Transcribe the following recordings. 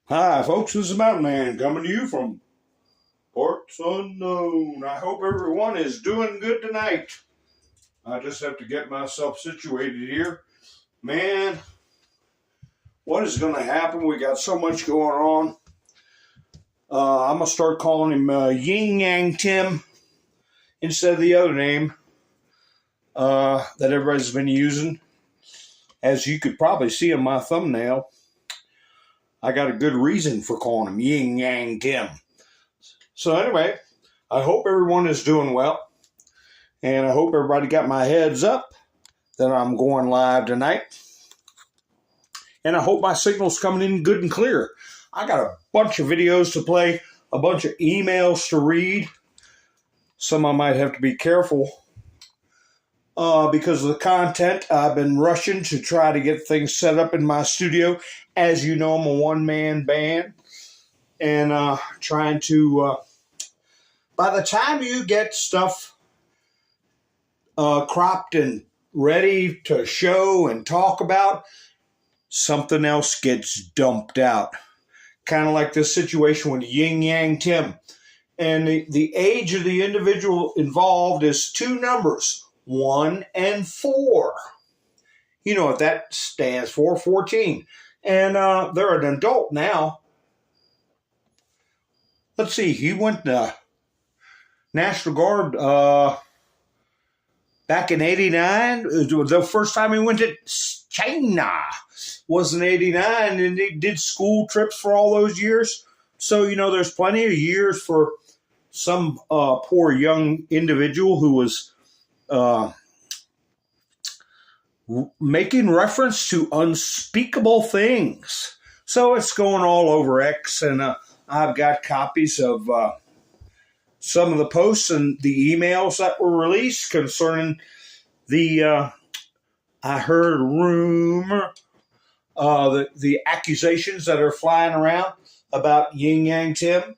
Hi, folks. This is Mountain Man coming to you from parts unknown. I hope everyone is doing good tonight. I just have to get myself situated here. Man, what is going to happen? We got so much going on. I'm going to start calling him Yin Yang Tim instead of the other name that everybody's been using. As you could probably see on my thumbnail, I got a good reason for calling him Yin Yang Tim. So anyway, I hope everyone is doing well. And I hope everybody got my heads up that I'm going live tonight. And I hope my signal's coming in good and clear. I got a bunch of videos to play, a bunch of emails to read. Some I might have to be careful because of the content. I've been rushing to try to get things set up in my studio. As you know, I'm a one-man band. And trying to, by the time you get stuff cropped and ready to show and talk about, something else gets dumped out. Kind of like this situation with Yin Yang Tim. And the age of the individual involved is two numbers, 1 and 4. You know what that stands for, 14. And they're an adult now. Let's see, he went to National Guard back in 89. The first time he went to China was in 89, and he did school trips for all those years. So, you know, there's plenty of years for some poor young individual who was making reference to unspeakable things. So it's going all over X, and I've got copies of some of the posts and the emails that were released concerning the, I heard rumor, the accusations that are flying around about Yin Yang Tim.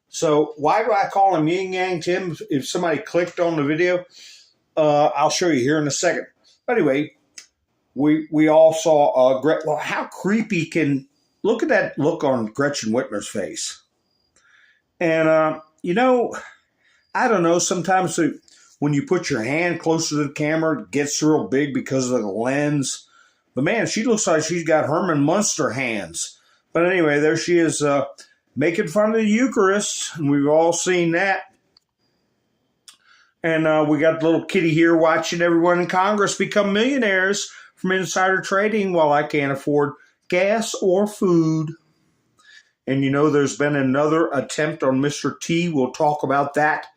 So why do I call him Yin Yang Tim? If somebody clicked on the video, I'll show you here in a second. But anyway, we all saw, well, how creepy can, look at that look on Gretchen Whitmer's face. And, you know, I don't know, sometimes when you put your hand closer to the camera, it gets real big because of the lens. But man, she looks like she's got Herman Munster hands. But anyway, there she is making fun of the Eucharist, and we've all seen that. And we got the little kitty here watching everyone in Congress become millionaires from insider trading while I can't afford gas or food. And you know, there's been another attempt on Mr. T. We'll talk about that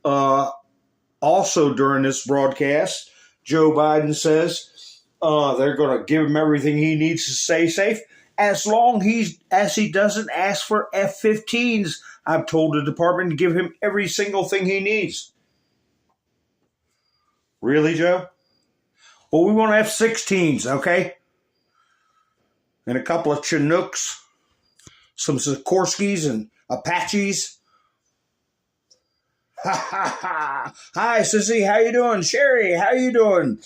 also during this broadcast. Joe Biden says they're going to give him everything he needs to stay safe as long as he doesn't ask for F-15s. I've told the department to give him every single thing he needs. Really, Joe? Well, we want F-16s, okay? And a couple of Chinooks, some Sikorsky's and Apaches. Ha ha ha! Hi, Sissy, how you doing? Sherry, how you doing?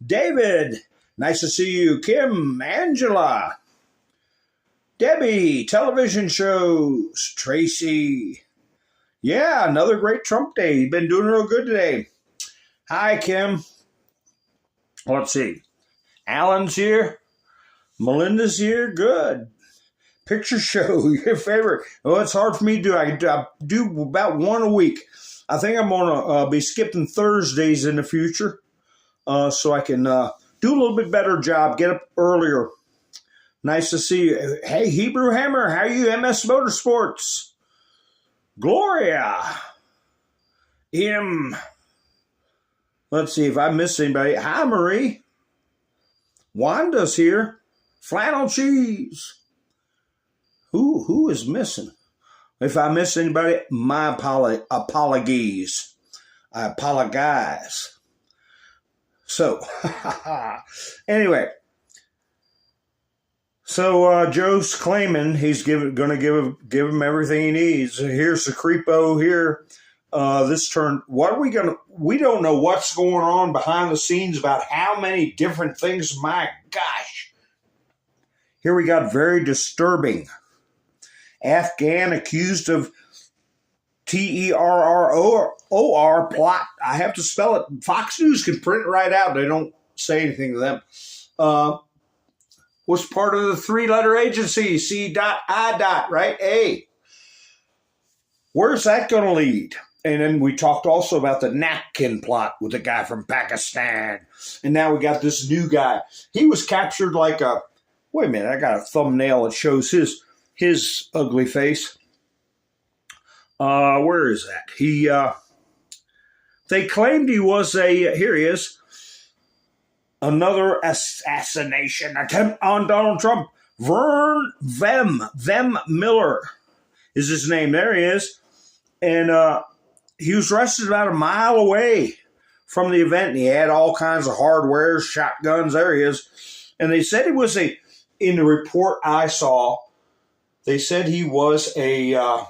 David, nice to see you. Kim, Angela, Debbie, television shows. Tracy, yeah, another great Trump day. You've been doing real good today. Hi, Kim. Let's see. Alan's here. Melinda's here. Good. Picture show, your favorite. Well, it's hard for me to do. I do about one a week. I think I'm going to be skipping Thursdays in the future so I can do a little bit better job, get up earlier. Nice to see you. Hey, Hebrew Hammer, how are you? MS Motorsports. Gloria. Let's see if I missed anybody. Hi, Marie. Wanda's here. Flannel cheese. Who is missing? If I miss anybody, my apologies. I apologize. So, anyway. So Joe's claiming he's going to give him everything he needs. Here's the creepo here. We don't know what's going on behind the scenes about how many different things. My gosh. Here we got very disturbing Afghan accused of terror plot. I have to spell it. Fox News can print it right out. They don't say anything to them. Was part of the 3-letter agency, C.I. right? A. Where's that going to lead? And then we talked also about the napkin plot with the guy from Pakistan. And now we got this new guy. He was captured like a, wait a minute, I got a thumbnail that shows his ugly face. Where is that? They claimed he was here he is. Another assassination attempt on Donald Trump. Vem Miller is his name. There he is. And he was arrested about a mile away from the event. And he had all kinds of hardware, shotguns. There he is. And they said he was in the report I saw, they said he was a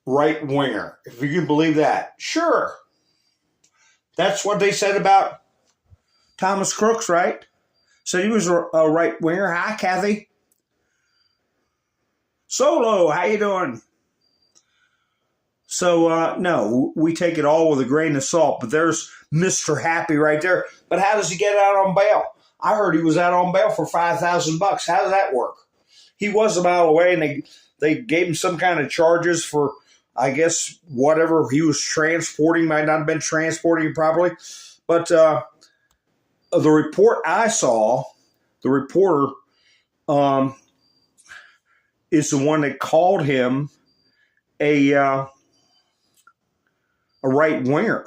right-winger. If you can believe that. Sure. That's what they said about Thomas Crooks, right? Said he was a right-winger. Hi, Kathy. Solo, how you doing? So, no, we take it all with a grain of salt. But there's Mr. Happy right there. But how does he get out on bail? I heard he was out on bail for $5,000. How does that work? He was a mile away, and they gave him some kind of charges for, I guess, whatever he was transporting. Might not have been transporting properly. But the report I saw, the reporter is the one that called him a right winger.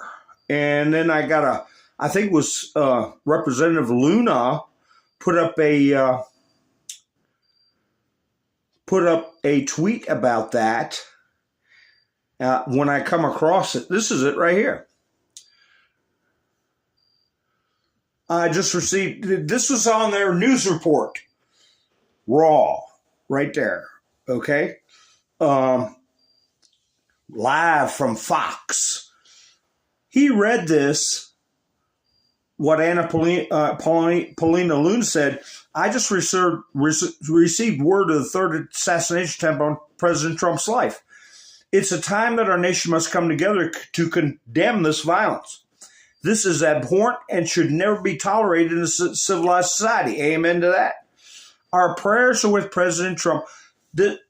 And then I think it was Representative Luna put up a tweet about that. When I come across it, this is it right here. I just received, this was on their news report. Raw, right there. Okay. Live from Fox. He read this, what Anna Paulina Luna said. I just received word of the third assassination attempt on President Trump's life. It's a time that our nation must come together to condemn this violence. This is abhorrent and should never be tolerated in a civilized society. Amen to that. Our prayers are with President Trump. The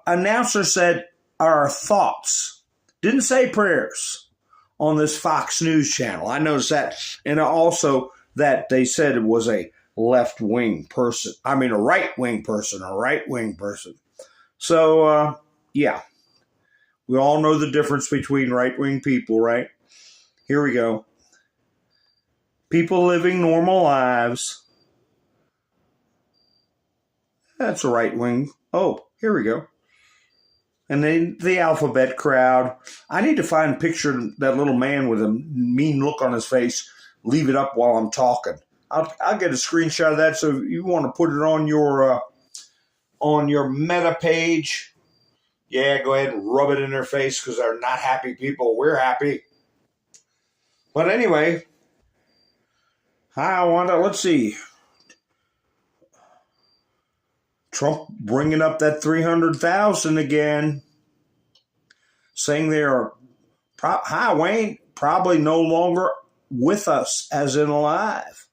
announcer said our thoughts. Didn't say prayers on this Fox News channel. I noticed that. And also that they said it was a left-wing person. I mean, a right-wing person. So, yeah. We all know the difference between right-wing people, right? Here we go. People living normal lives. That's a right-wing. Oh, here we go. And then the alphabet crowd. I need to find a picture of that little man with a mean look on his face. Leave it up while I'm talking. I'll get a screenshot of that. So if you want to put it on your Meta page, yeah, go ahead and rub it in their face because they're not happy people. We're happy. But anyway, let's see. Trump bringing up that 300,000 again, saying they are, hi Wayne, probably no longer with us as in alive,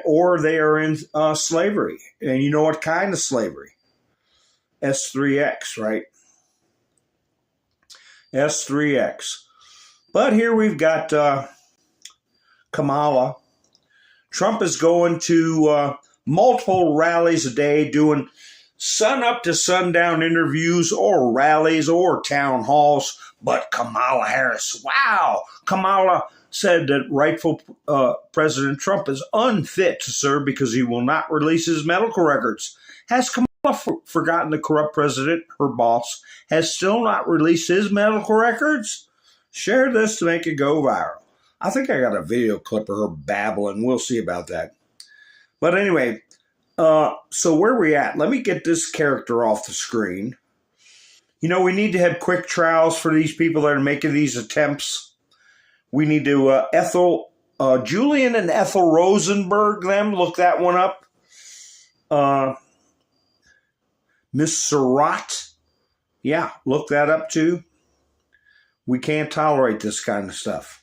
or they are in slavery. And you know what kind of slavery? S3X, right? S3X. But here we've got Kamala. Trump is going to multiple rallies a day, doing sun up to sundown interviews or rallies or town halls. But Kamala Harris, wow! Kamala said that rightful President Trump is unfit to serve because he will not release his medical records. Has Kamala forgotten the corrupt president, her boss, has still not released his medical records? Share this to make it go viral. I think I got a video clip of her babbling. We'll see about that. But anyway, so where are we at? Let me get this character off the screen. You know, we need to have quick trials for these people that are making these attempts. We need to Julian and Ethel Rosenberg, them, look that one up. Miss Surratt. Yeah, look that up too. We can't tolerate this kind of stuff.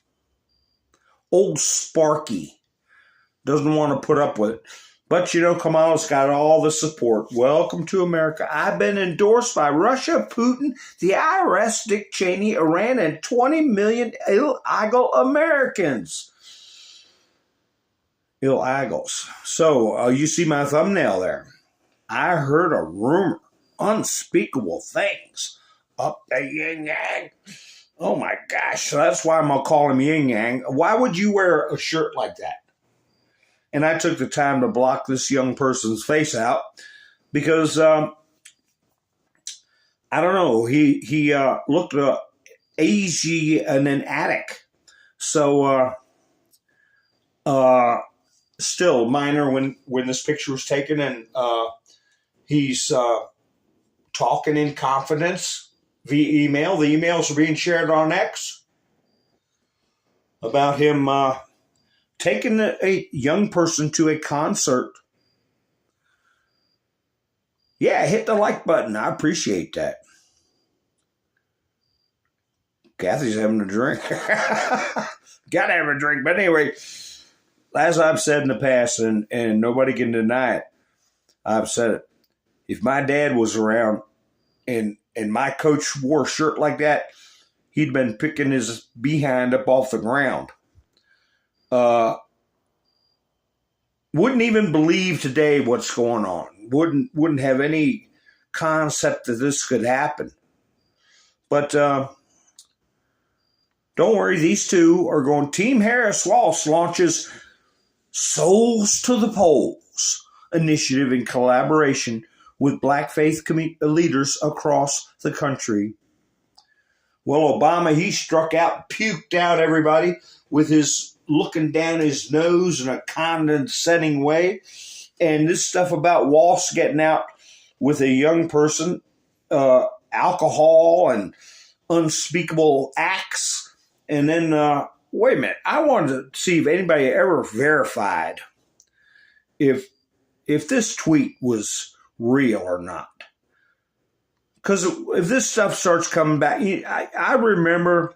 Old Sparky doesn't want to put up with it. But, Kamala's got all the support. Welcome to America. I've been endorsed by Russia, Putin, the IRS, Dick Cheney, Iran, and 20 million illegal Americans. Illegals. So, you see my thumbnail there. I heard a rumor. Unspeakable things. Up the yin-yang. Oh, my gosh. So that's why I'm going to call him yin-yang. Why would you wear a shirt like that? And I took the time to block this young person's face out because, I don't know, he looked Asian and an addict. So, still minor when this picture was taken, and he's talking in confidence via email. The emails are being shared on X about him taking a young person to a concert. Yeah, hit the like button. I appreciate that. Kathy's having a drink. Gotta have a drink. But anyway, as I've said in the past, and nobody can deny it, I've said it. If my dad was around and my coach wore a shirt like that, he'd been picking his behind up off the ground. Wouldn't even believe today what's going on. Wouldn't have any concept that this could happen. But don't worry, these two are going. Team Harris Walz launches Souls to the Polls initiative in collaboration with Black faith leaders across the country. Well, Obama, he struck out, puked out everybody with his looking down his nose in a condescending way. And this stuff about Walz getting out with a young person, alcohol and unspeakable acts. And then, wait a minute, I wanted to see if anybody ever verified if this tweet was real or not. Because if this stuff starts coming back, I remember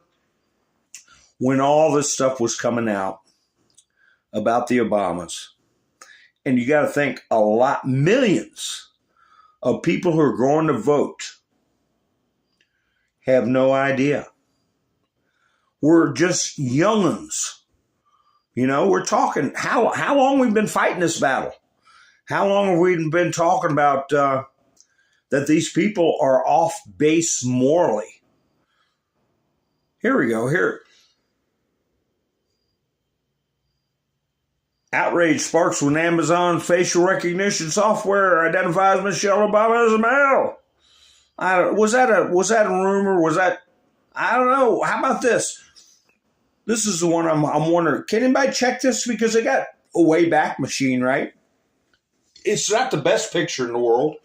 when all this stuff was coming out about the Obamas. And you got to think millions of people who are going to vote have no idea. We're just young'uns. We're talking, how long we've been fighting this battle? How long have we been talking about that these people are off base morally? Here we go. Here. Outrage sparks when Amazon facial recognition software identifies Michelle Obama as a male. Was that a rumor? I don't know. How about this? This is the one I'm wondering. Can anybody check this? Because they got a Wayback Machine, right? It's not the best picture in the world.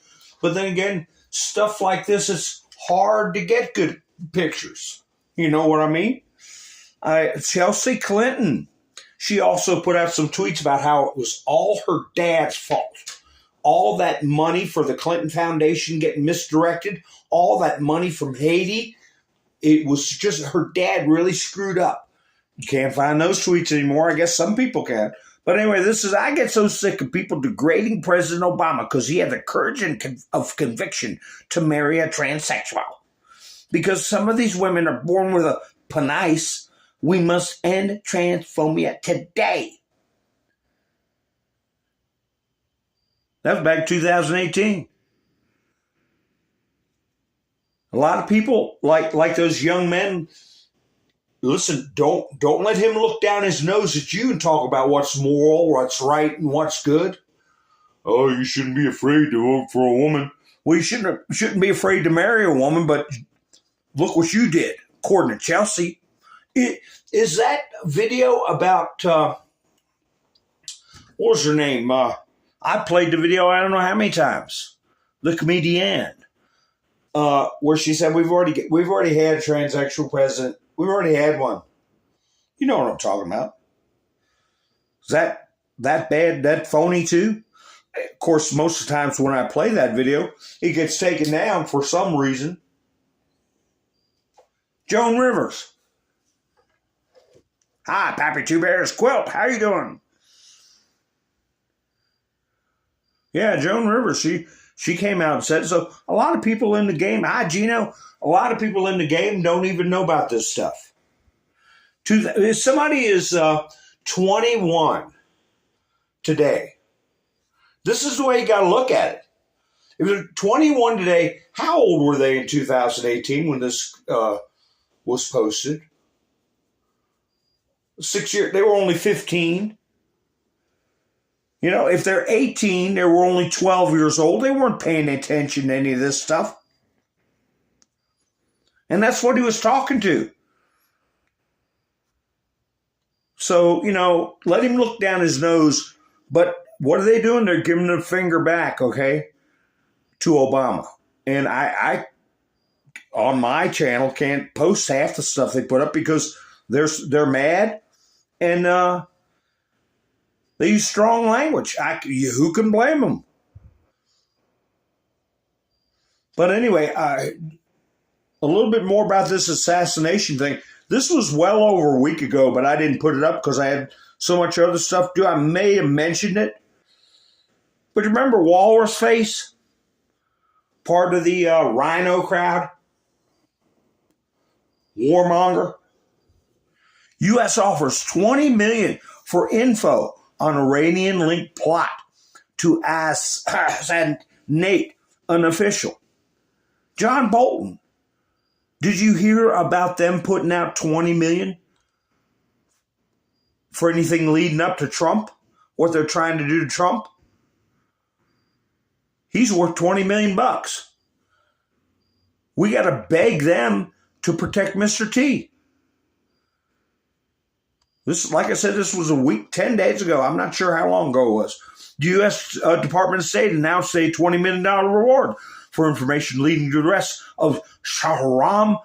But then again, stuff like this, it's hard to get good pictures. You know what I mean? Chelsea Clinton. She also put out some tweets about how it was all her dad's fault. All that money for the Clinton Foundation getting misdirected, all that money from Haiti, it was just her dad really screwed up. You can't find those tweets anymore. I guess some people can. But anyway, I get so sick of people degrading President Obama because he had the courage of conviction to marry a transsexual. Because some of these women are born with a penis. We must end transphobia today. That was back in 2018. A lot of people, like those young men, listen, don't let him look down his nose at you and talk about what's moral, what's right, and what's good. Oh, you shouldn't be afraid to vote for a woman. Well, you shouldn't be afraid to marry a woman, but look what you did, according to Chelsea. Is that video about, what was her name? I played the video I don't know how many times. The comedian, where she said we've already had a transsexual president. We've already had one. You know what I'm talking about. Is that bad? That phony too? Of course, most of the times when I play that video, it gets taken down for some reason. Joan Rivers. Hi, Pappy Two Bears Quilt. How you doing? Yeah, Joan Rivers. She came out and said, so a lot of people in the game, Gino, a lot of people in the game don't even know about this stuff. If somebody is 21 today, this is the way you got to look at it. If they're 21 today, how old were they in 2018 when this was posted? 6 years. They were only 15. You know, if they're 18, they were only 12 years old. They weren't paying attention to any of this stuff. And that's what he was talking to. So, you know, let him look down his nose. But what are they doing? They're giving the finger back, okay, to Obama. And I on my channel, can't post half the stuff they put up because they're mad. And they use strong language. Who can blame them? But anyway, a little bit more about this assassination thing. This was well over a week ago, but I didn't put it up because I had so much other stuff to do. I may have mentioned it. But remember Walrus Face? Part of the Rhino crowd? Warmonger? U.S. offers $20 million for info on Iranian-linked plot to assassinate an official. John Bolton. Did you hear about them putting out $20 million for anything leading up to Trump? What they're trying to do to Trump? He's worth $20 million. We got to beg them to protect Mr. T. This, like I said, this was a week, 10 days ago. I'm not sure how long ago it was. The U.S. Department of State announced a $20 million reward for information leading to the arrest of Shahram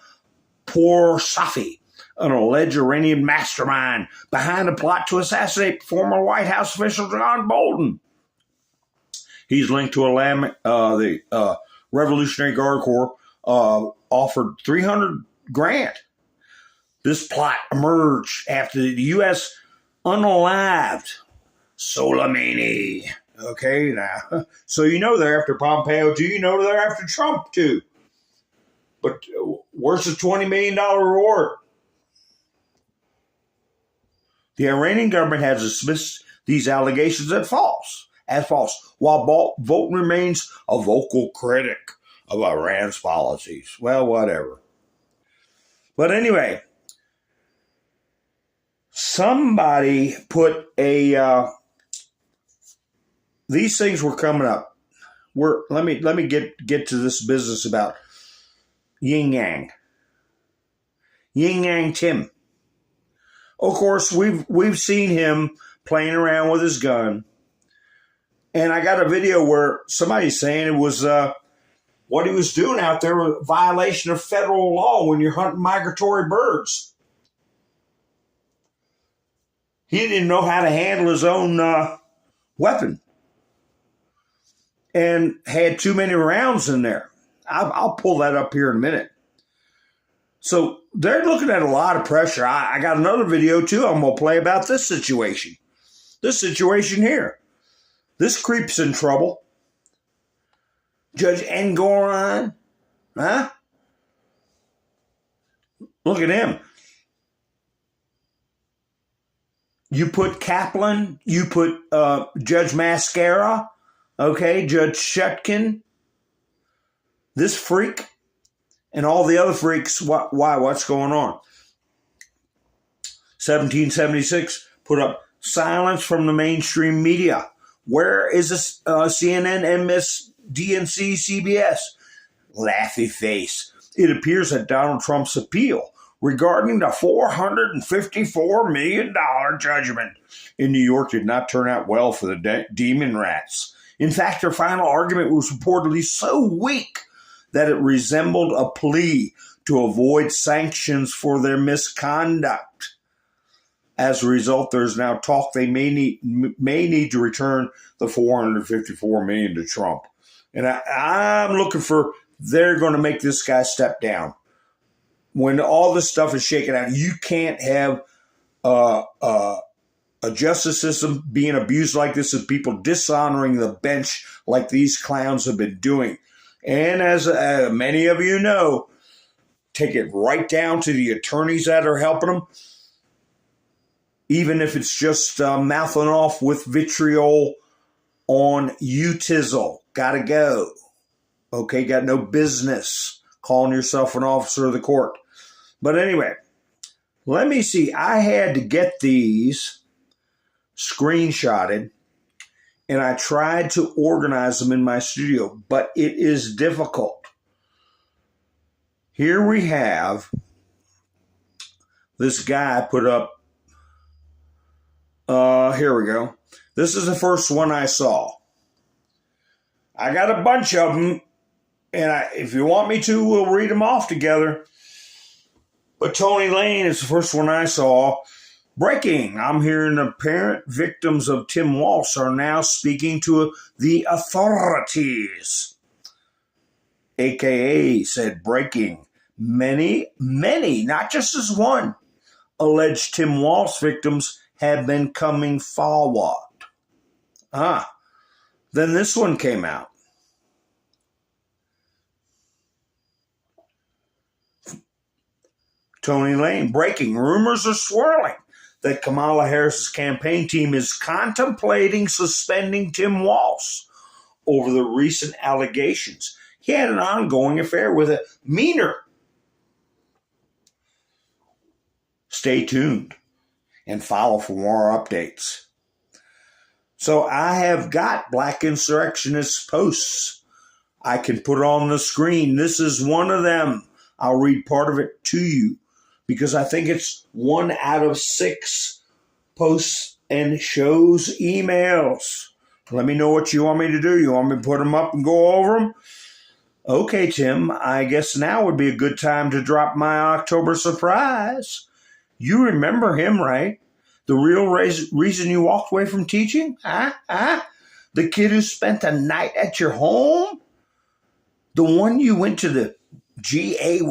Poursafi, an alleged Iranian mastermind behind a plot to assassinate former White House official John Bolton. He's linked to the Revolutionary Guard Corps offered $300,000. This plot emerged after the U.S. unalived Soleimani. Okay, now, so you know they're after Pompeo too. You know they're after Trump too. But where's the $20 million reward? The Iranian government has dismissed these allegations as false, while Bolton remains a vocal critic of Iran's policies. Well, whatever. But anyway, somebody put these things were coming up. Let me get to this business about Yin Yang. Yin Yang Tim. Of course, we've seen him playing around with his gun. And I got a video where somebody's saying it was what he was doing out there was a violation of federal law when you're hunting migratory birds. He didn't know how to handle his own weapon and had too many rounds in there. I'll pull that up here in a minute. So they're looking at a lot of pressure. I got another video, too, I'm going to play about this situation. This situation here. This creep's in trouble. Judge Engoron. Huh? Look at him. You put Kaplan. You put Judge Mascara. Okay, Judge Shutkin. This freak. And all the other freaks, why? What's going on? 1776 put up silence from the mainstream media. Where is this CNN, MSDNC, CBS? Laughy face. It appears that Donald Trump's appeal regarding the $454 million judgment in New York did not turn out well for the demon rats. In fact, their final argument was reportedly so weak that it resembled a plea to avoid sanctions for their misconduct. As a result, there's now talk they may need to return the $454 million to Trump. And I'm looking for, they're going to make this guy step down. When all this stuff is shaken out, you can't have a justice system being abused like this, and people dishonoring the bench like these clowns have been doing. And as many of you know, take it right down to the attorneys that are helping them. Even if it's just mouthing off with vitriol on UTISL. Gotta go. Okay, got no business calling yourself an officer of the court. But anyway, let me see. I had to get these screenshotted, and I tried to organize them in my studio, but it is difficult. Here we have this guy put up. Here we go. This is the first one I saw. I got a bunch of them, and if you want me to, we'll read them off together. But Tony Lane is the first one I saw. Breaking. I'm hearing apparent victims of Tim Walz are now speaking to the authorities. AKA said breaking. Many, not just as one, alleged Tim Walz victims have been coming forward. Then this one came out. Tony Lane, breaking. Rumors are swirling that Kamala Harris's campaign team is contemplating suspending Tim Walz over the recent allegations he had an ongoing affair with a minor. Stay tuned and follow for more updates. So I have got Black Insurrectionist posts. I can put on the screen. This is one of them. I'll read part of it to you because I think it's 1 out of 6 posts and shows emails. Let me know what you want me to do. You want me to put them up and go over them? Okay, Tim, I guess now would be a good time to drop my October surprise. You remember him, right? The real reason you walked away from teaching? The kid who spent the night at your home? The one you went to the GAYE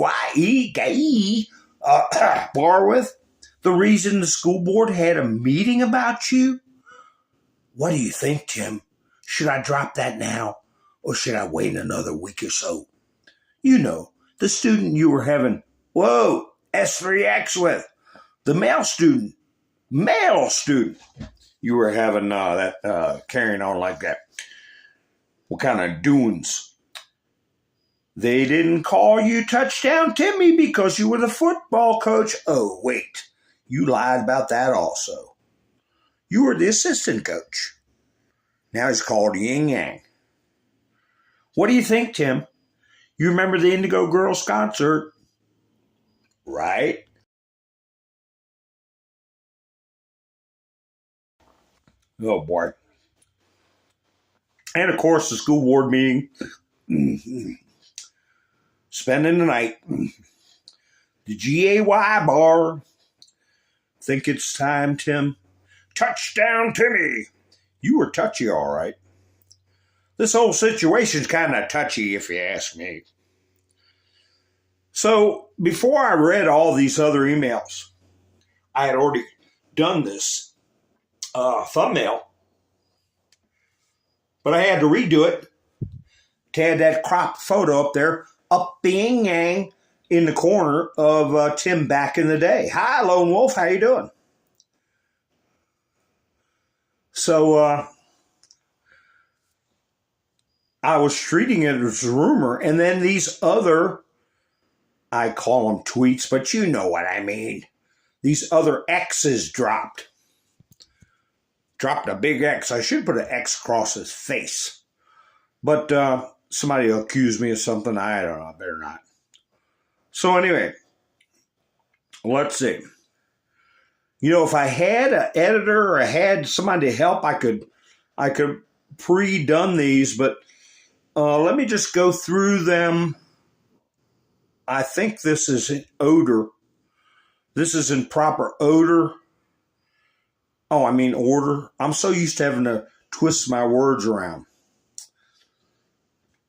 bar with? The reason the school board had a meeting about you? What do you think, Tim? Should I drop that now, or should I wait another week or so? You know, the student you were having, S3X with. The male student you were having carrying on like that. What kind of doings? They didn't call you Touchdown Timmy because you were the football coach. Oh, wait. You lied about that also. You were the assistant coach. Now he's called Yin Yang. What do you think, Tim? You remember the Indigo Girls concert, right? Oh, boy. And, of course, the school board meeting. Spending the night. The GAY bar. Think it's time, Tim? Touchdown, Timmy. You were touchy, all right. This whole situation's kind of touchy, if you ask me. So, before I read all these other emails, I had already done this thumbnail, but I had to redo it to add that cropped photo up there, up being yang in the corner of Tim back in the day. Hi, Lone Wolf, how you doing? So I was treating it as a rumor, and then these other, I call them tweets, but you know what I mean. These other X's dropped a big X. I should put an X across his face. But somebody will accuse me of something. I don't know. I better not. So anyway, let's see. You know, if I had an editor or I had somebody to help, I could pre-done these. But let me just go through them. I think this is in odor. This is in proper odor. Oh, I mean order. I'm so used to having to twist my words around.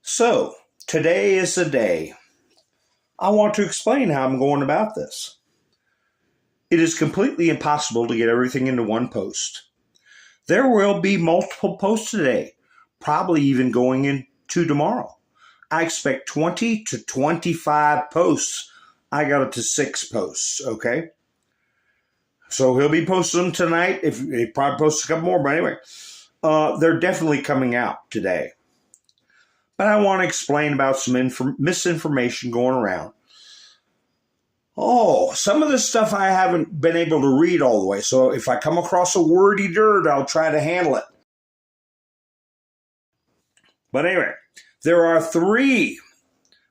So, today is the day. I want to explain how I'm going about this. It is completely impossible to get everything into one post. There will be multiple posts today, probably even going into tomorrow. I expect 20 to 25 posts. I got it to 6 posts, okay? So he'll be posting them tonight. If he probably posts a couple more, but anyway, they're definitely coming out today. But I want to explain about some misinformation going around. Oh, some of this stuff I haven't been able to read all the way. So if I come across a wordy dirt, I'll try to handle it. But anyway, there are 3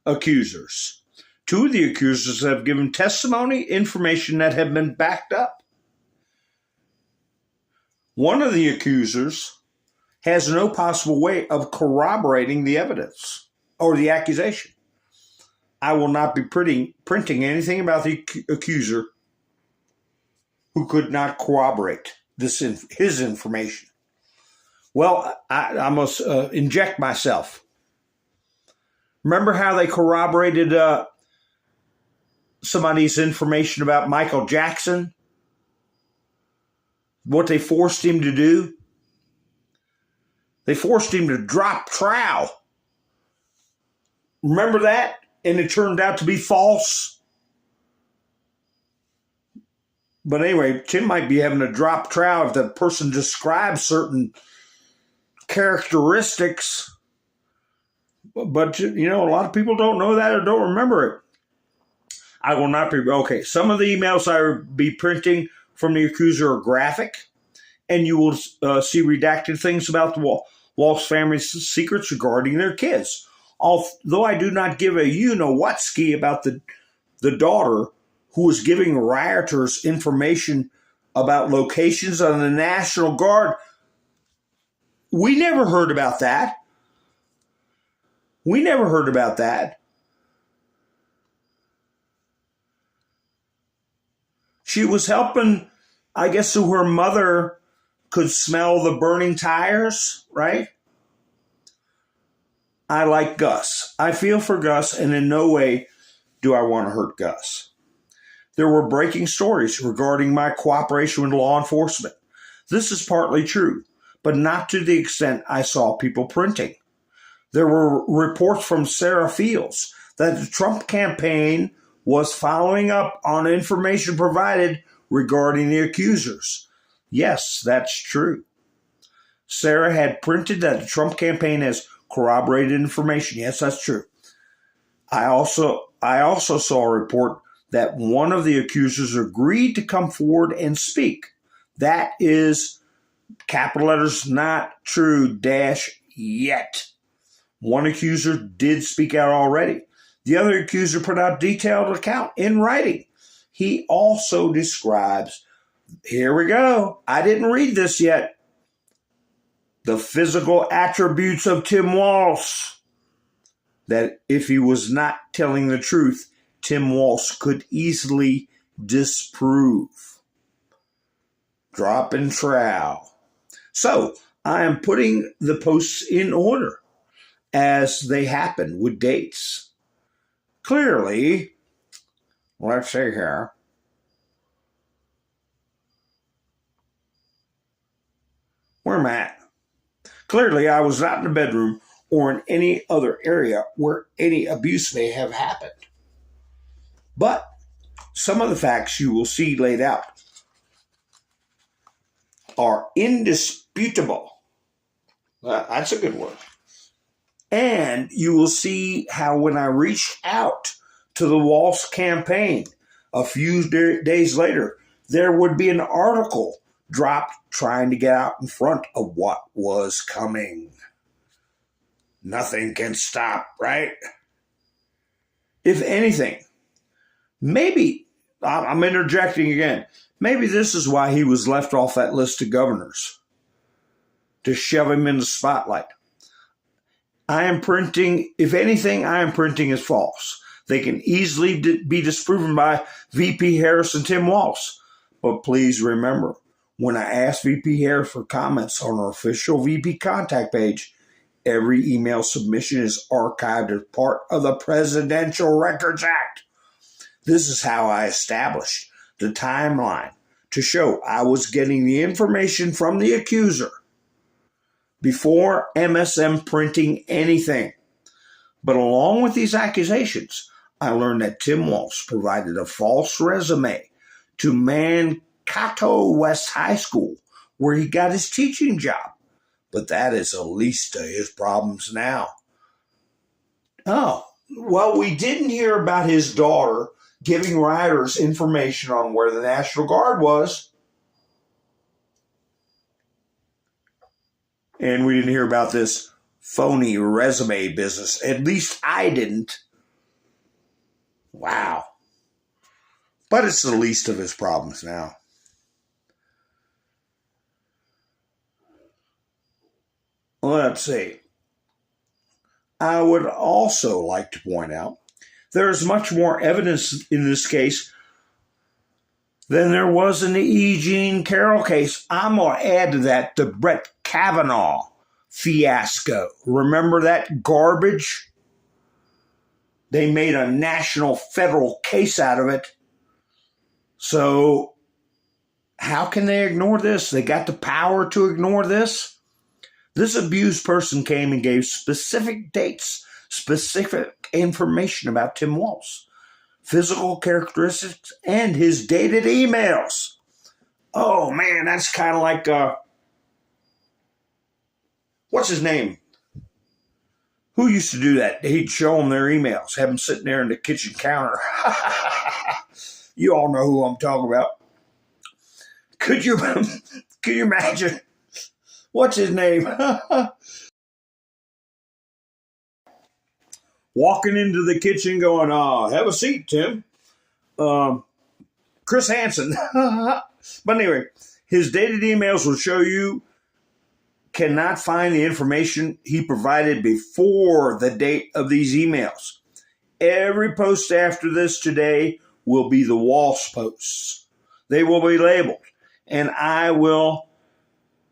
accusers. 2 of the accusers have given testimony, information that have been backed up. One of the accusers has no possible way of corroborating the evidence or the accusation. I will not be printing anything about the accuser who could not corroborate his information. Well, I must inject myself. Remember how they corroborated somebody's information about Michael Jackson? What they forced him to do? They forced him to drop trowel. Remember that? And it turned out to be false. But anyway, Tim might be having to drop trowel if the person describes certain characteristics. But, you know, a lot of people don't know that or don't remember it. I will not be. Okay, some of the emails I will be printing from the accuser are graphic. And you will see redacted things about the Walz family's secrets regarding their kids. Although I do not give a you-know-what-ski about the daughter who was giving rioters information about locations on the National Guard. We never heard about that. We never heard about that. She was helping, I guess, so her mother could smell the burning tires, right? I like Gus. I feel for Gus, and in no way do I want to hurt Gus. There were breaking stories regarding my cooperation with law enforcement. This is partly true, but not to the extent I saw people printing. There were reports from Sarah Fields that the Trump campaign was following up on information provided regarding the accusers. Yes, that's true. Sarah had printed that the Trump campaign has corroborated information. Yes, that's true. I also saw a report that one of the accusers agreed to come forward and speak. That is, capital letters, not true, yet. One accuser did speak out already. The other accuser put out detailed account in writing. He also describes, here we go, I didn't read this yet, the physical attributes of Tim Walz, that if he was not telling the truth, Tim Walz could easily disprove. Drop and trowel. So I am putting the posts in order as they happen with dates. Clearly, let's see here. Where am I at? Clearly, I was not in the bedroom or in any other area where any abuse may have happened. But some of the facts you will see laid out are indisputable. That's a good word. And you will see how when I reached out to the Walz campaign a few days later, there would be an article dropped trying to get out in front of what was coming. Nothing can stop, right? If anything, maybe, I'm interjecting again, maybe this is why he was left off that list of governors, to shove him in the spotlight. I am printing, if anything, I am printing is false. They can easily be disproven by VP Harris and Tim Walz. But please remember, When I asked VP Harris for comments on our official VP contact page, every email submission is archived as part of the Presidential Records Act. This is how I established the timeline to show I was getting the information from the accuser before MSM printing anything. But along with these accusations, I learned that Tim Walz provided a false resume to Mankato West High School, where he got his teaching job. But that is the least of his problems now. Oh, well, we didn't hear about his daughter giving rioters information on where the National Guard was. And we didn't hear about this phony resume business. At least I didn't. Wow. But it's the least of his problems now. Let's see. I would also like to point out there is much more evidence in this case than there was in the E. Jean Carroll case. I'm going to add to that the Brett Kavanaugh fiasco. Remember that garbage? They made a national federal case out of it. So how can they ignore this? They got the power to ignore this? This abused person came and gave specific dates, specific information about Tim Walz, physical characteristics, and his dated emails. Oh, man, that's kind of like, what's his name? Who used to do that? He'd show them their emails, have them sitting there in the kitchen counter. You all know who I'm talking about. Could you imagine? What's his name? Walking into the kitchen going, have a seat, Tim. Chris Hansen. But anyway, his dated emails will show you cannot find the information he provided before the date of these emails. Every post after this today will be the Walz posts. They will be labeled. And I will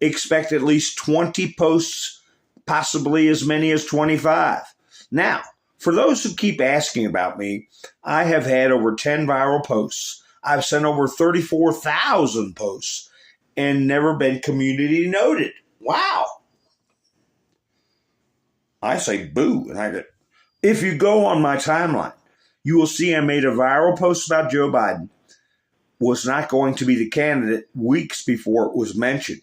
expect at least 20 posts, possibly as many as 25. Now, for those who keep asking about me, I have had over 10 viral posts. I've sent over 34,000 posts and never been community noted. Wow. I say boo. And if you go on my timeline, you will see I made a viral post about Joe Biden was not going to be the candidate weeks before it was mentioned.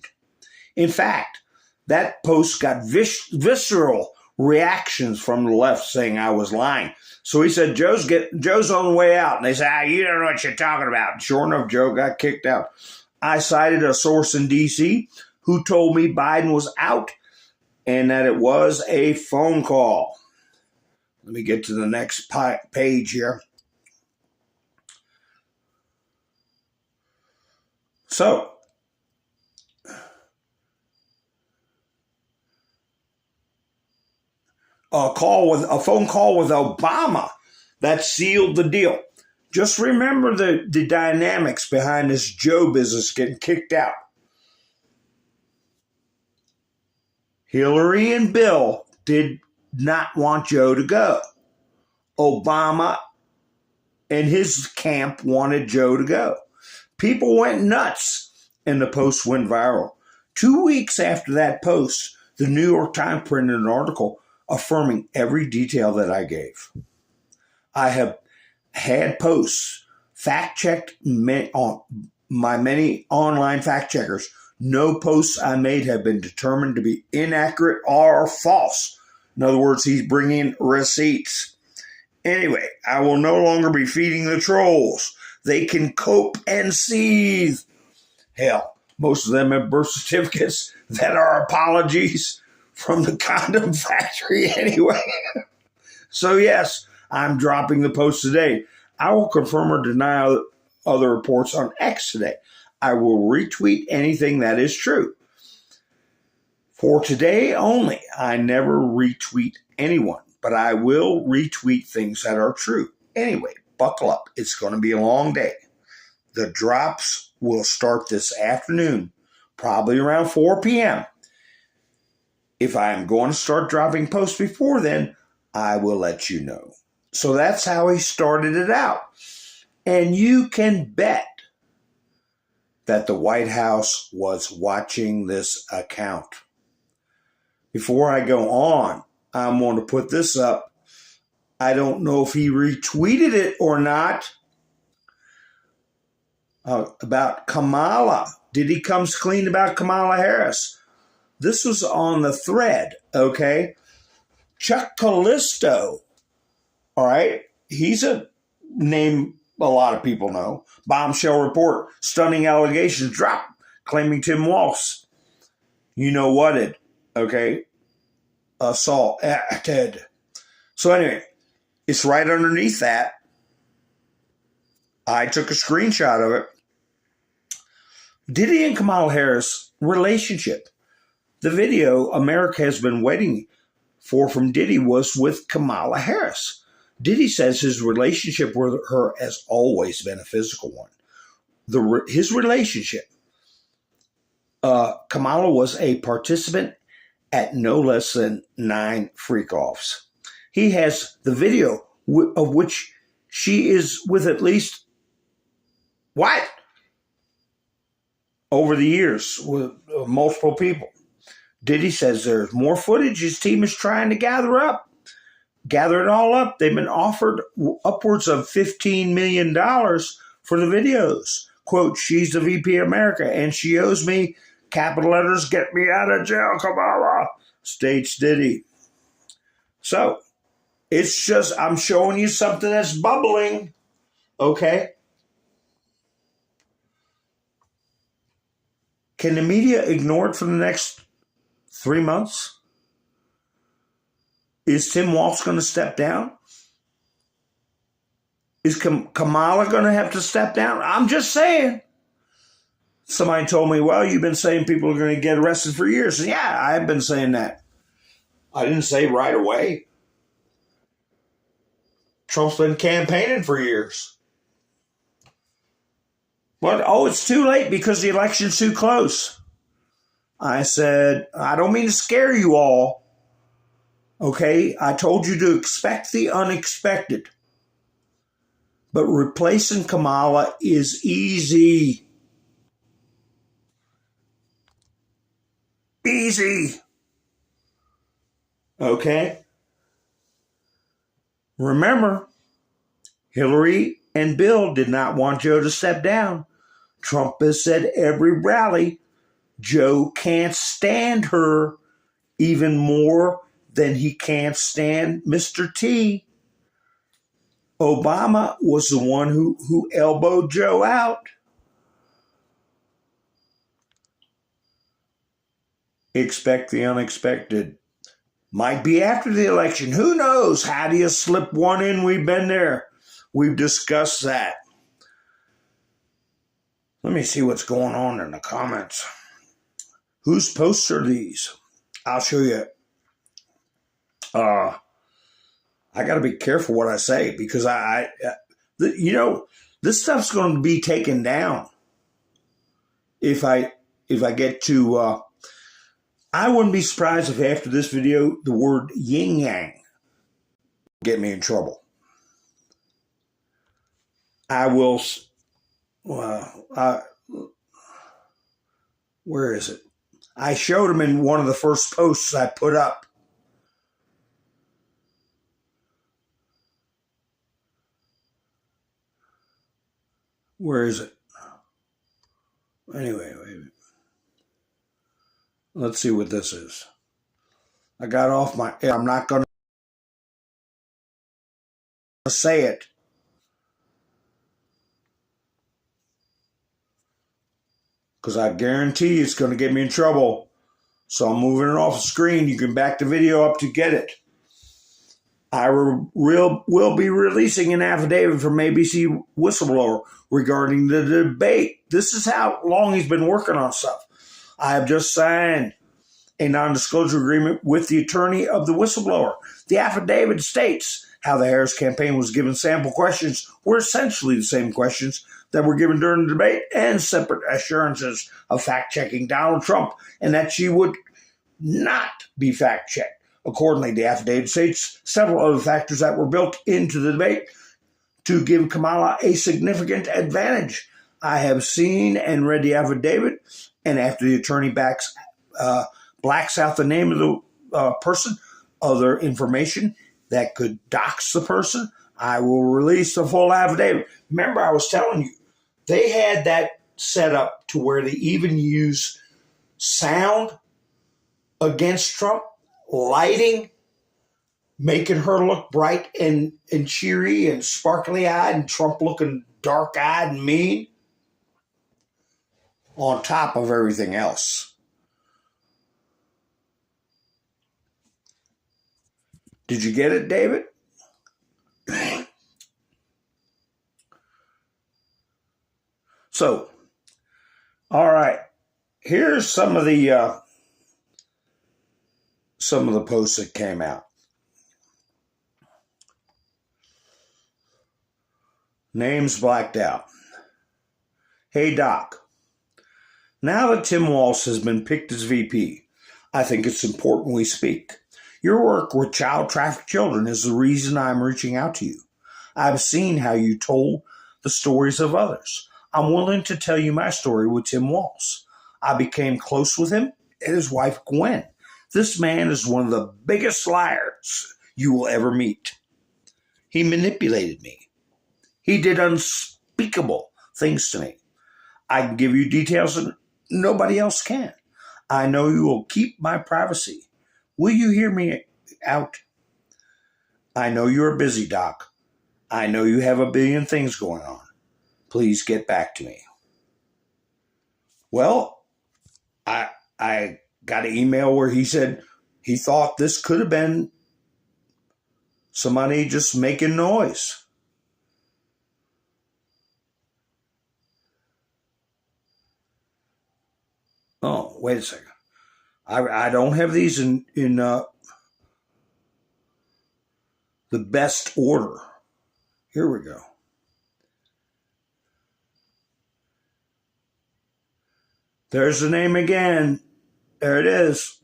In fact, that post got visceral reactions from the left saying I was lying. So he said, Joe's on the way out. And they said, you don't know what you're talking about. And sure enough, Joe got kicked out. I cited a source in D.C. who told me Biden was out and that it was a phone call. Let me get to the next page here. So, a phone call with Obama that sealed the deal. Just remember the dynamics behind this Joe business getting kicked out. Hillary and Bill did not want Joe to go. Obama and his camp wanted Joe to go. People went nuts, and the post went viral. 2 weeks after that post, the New York Times printed an article affirming every detail that I gave. I have had posts fact-checked on my many online fact-checkers. No posts I made have been determined to be inaccurate or false. In other words, he's bringing receipts. Anyway, I will no longer be feeding the trolls. They can cope and seethe. Hell, most of them have birth certificates that are apologies from the condom factory anyway. So yes, I'm dropping the post today. I will confirm or deny other reports on X today. I will retweet anything that is true. For today only, I never retweet anyone, but I will retweet things that are true. Anyway, buckle up. It's going to be a long day. The drops will start this afternoon, probably around 4 p.m. If I am going to start dropping posts before then, I will let you know. So that's how he started it out. And you can bet that the White House was watching this account. Before I go on, I'm going to put this up. I don't know if he retweeted it or not. About Kamala. Did he come clean about Kamala Harris? This was on the thread, okay? Chuck Callisto, all right? He's a name a lot of people know. Bombshell report, stunning allegations drop, claiming Tim Walz. You know what it, okay? Assault acted. So anyway, it's right underneath that. I took a screenshot of it. Diddy and Kamala Harris relationship. The video America has been waiting for from Diddy was with Kamala Harris. Diddy says his relationship with her has always been a physical one. His relationship, Kamala was a participant at no less than 9 freak-offs. He has the video of which she is with at least, what? Over the years with multiple people. Diddy says there's more footage his team is trying to gather it all up. They've been offered upwards of $15 million for the videos. Quote, she's the VP of America and she owes me, capital letters, get me out of jail, Kamala, states Diddy. So, it's just, I'm showing you something that's bubbling, okay? Can the media ignore it for the next 3 months? Is Tim Walz going to step down? Is Kamala going to have to step down? I'm just saying. Somebody told me, well, you've been saying people are going to get arrested for years. Yeah, I've been saying that. I didn't say right away. Trump's been campaigning for years. But, it's too late because the election's too close. I said, I don't mean to scare you all. Okay, I told you to expect the unexpected. But replacing Kamala is easy. Easy. Okay? Remember, Hillary and Bill did not want Joe to step down. Trump has said every rally, Joe can't stand her even more than he can't stand Mr. T. Obama was the one who elbowed Joe out. Expect the unexpected. Might be after the election. Who knows? How do you slip one in? We've been there. We've discussed that. Let me see what's going on in the comments. Whose posts are these? I'll show you. I got to be careful what I say because this stuff's going to be taken down. If I get to, I wouldn't be surprised if after this video the word yin yang get me in trouble. I will. Where is it? I showed him in one of the first posts I put up. Where is it? Anyway, let's see what this is. I got off my... I'm not going to say it. Because I guarantee it's going to get me in trouble. So I'm moving it off the screen. You can back the video up to get it. I will be releasing an affidavit from ABC whistleblower regarding the debate. This is how long he's been working on stuff. I have just signed a non-disclosure agreement with the attorney of the whistleblower. The affidavit states how the Harris campaign was given sample questions were essentially the same questions that were given during the debate and separate assurances of fact-checking Donald Trump and that she would not be fact-checked. Accordingly, the affidavit states several other factors that were built into the debate to give Kamala a significant advantage. I have seen and read the affidavit, and after the attorney blacks out the name of the person, other information that could dox the person, I will release the full affidavit. Remember, I was telling you, they had that set up to where they even use sound against Trump, lighting, making her look bright and cheery and sparkly-eyed, and Trump looking dark-eyed and mean, on top of everything else. Did you get it, David? So, all right. Here's some of the posts that came out. Names blacked out. Hey, Doc. Now that Tim Walz has been picked as VP, I think it's important we speak. Your work with child trafficked children is the reason I'm reaching out to you. I've seen how you told the stories of others. I'm willing to tell you my story with Tim Walz. I became close with him and his wife, Gwen. This man is one of the biggest liars you will ever meet. He manipulated me. He did unspeakable things to me. I can give you details that nobody else can. I know you will keep my privacy. Will you hear me out? I know you're busy, Doc. I know you have a billion things going on. Please get back to me. Well, I got an email where he said he thought this could have been somebody just making noise. Oh, wait a second. I don't have these in the best order. Here we go. There's the name again. There it is.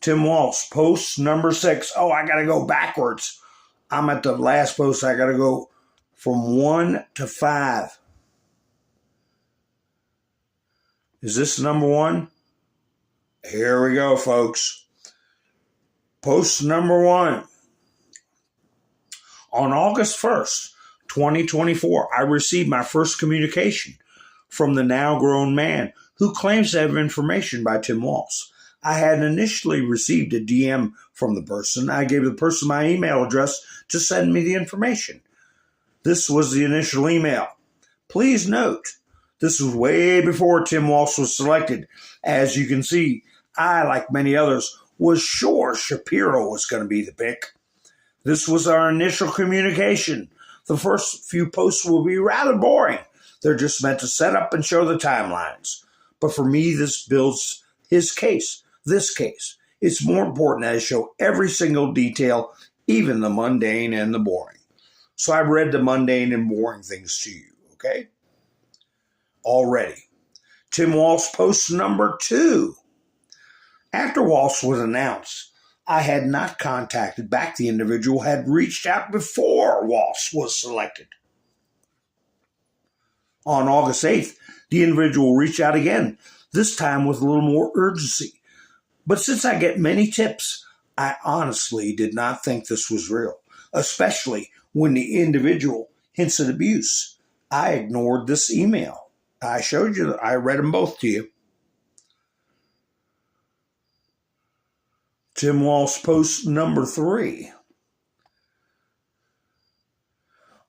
Tim Walz, post number 6. Oh, I got to go backwards. I'm at the last post. I got to go from 1 to 5. Is this number 1? Here we go, folks. Post number 1. On August 1st, 2024, I received my first communication from the now grown man who claims to have information by Tim Walz. I had initially received a DM from the person. I gave the person my email address to send me the information. This was the initial email. Please note, this was way before Tim Walz was selected. As you can see, I, like many others, was sure Shapiro was going to be the pick. This was our initial communication. The first few posts will be rather boring. They're just meant to set up and show the timelines. But for me, this builds his case, this case. It's more important that I show every single detail, even the mundane and the boring. So I read the mundane and boring things to you, okay? Already. Tim Walz post number 2. After Walz was announced, I had not contacted back the individual had reached out before Walz was selected. On August 8th, the individual reached out again, this time with a little more urgency. But since I get many tips, I honestly did not think this was real, especially when the individual hints at abuse. I ignored this email. I showed you, I read them both to you. Tim Walz post number 3.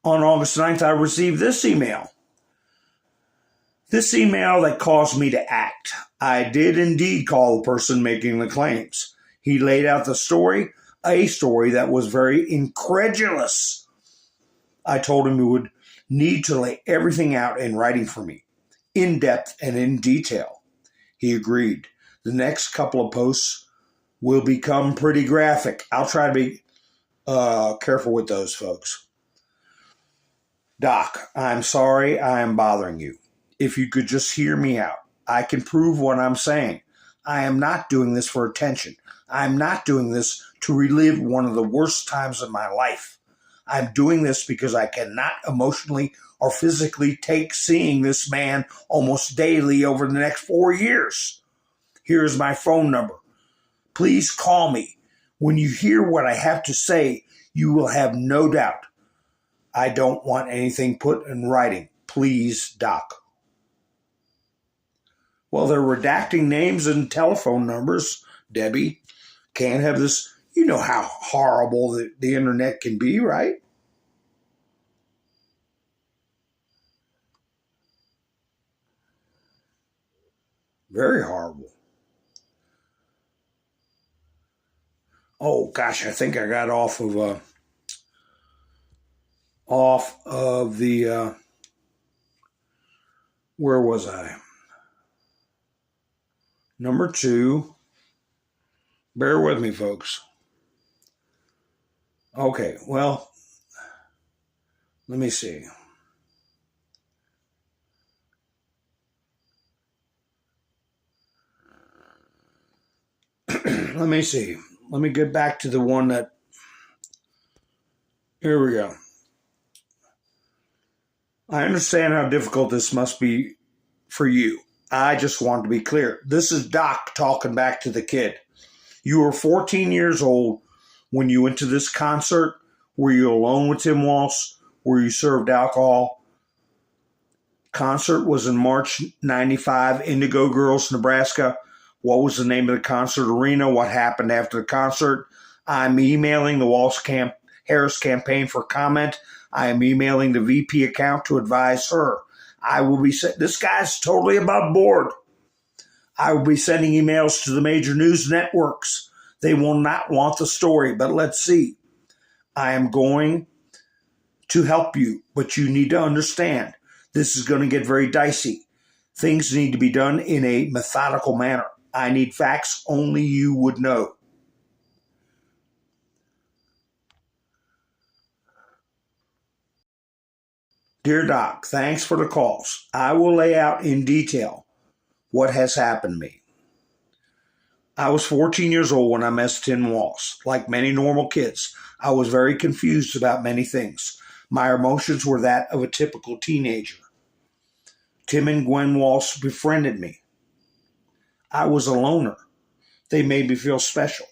On August 9th, I received this email. This email that caused me to act. I did indeed call the person making the claims. He laid out the story, a story that was very incredulous. I told him he would need to lay everything out in writing for me, in depth and in detail. He agreed. The next couple of posts will become pretty graphic. I'll try to be careful with those, folks. Doc, I'm sorry I am bothering you. If you could just hear me out, I can prove what I'm saying. I am not doing this for attention. I'm not doing this to relive one of the worst times of my life. I'm doing this because I cannot emotionally or physically take seeing this man almost daily over the next 4 years. Here's my phone number. Please call me. When you hear what I have to say, you will have no doubt. I don't want anything put in writing. Please, Doc. Well, they're redacting names and telephone numbers, Debbie. Can't have this. You know how horrible the internet can be, right? Very horrible. Oh, gosh, I think I got off of the, where was I? Number 2. Bear with me, folks. Okay, well, let me see. Let me see. Let me get back to the one that, here we go. I understand how difficult this must be for you. I just want to be clear. This is Doc talking back to the kid. You were 14 years old when you went to this concert. Were you alone with Tim Walz? Were you served alcohol? Concert was in March 95, Indigo Girls, Nebraska. What was the name of the concert arena? What happened after the concert? I'm emailing the Walz-Harris campaign for comment. I am emailing the VP account to advise her. I will be this guy's totally above board. I will be sending emails to the major news networks. They will not want the story, but let's see. I am going to help you, but you need to understand this is going to get very dicey. Things need to be done in a methodical manner. I need facts only you would know. Dear Doc, thanks for the calls. I will lay out in detail what has happened to me. I was 14 years old when I met Tim Walz. Like many normal kids, I was very confused about many things. My emotions were that of a typical teenager. Tim and Gwen Walz befriended me. I was a loner. They made me feel special.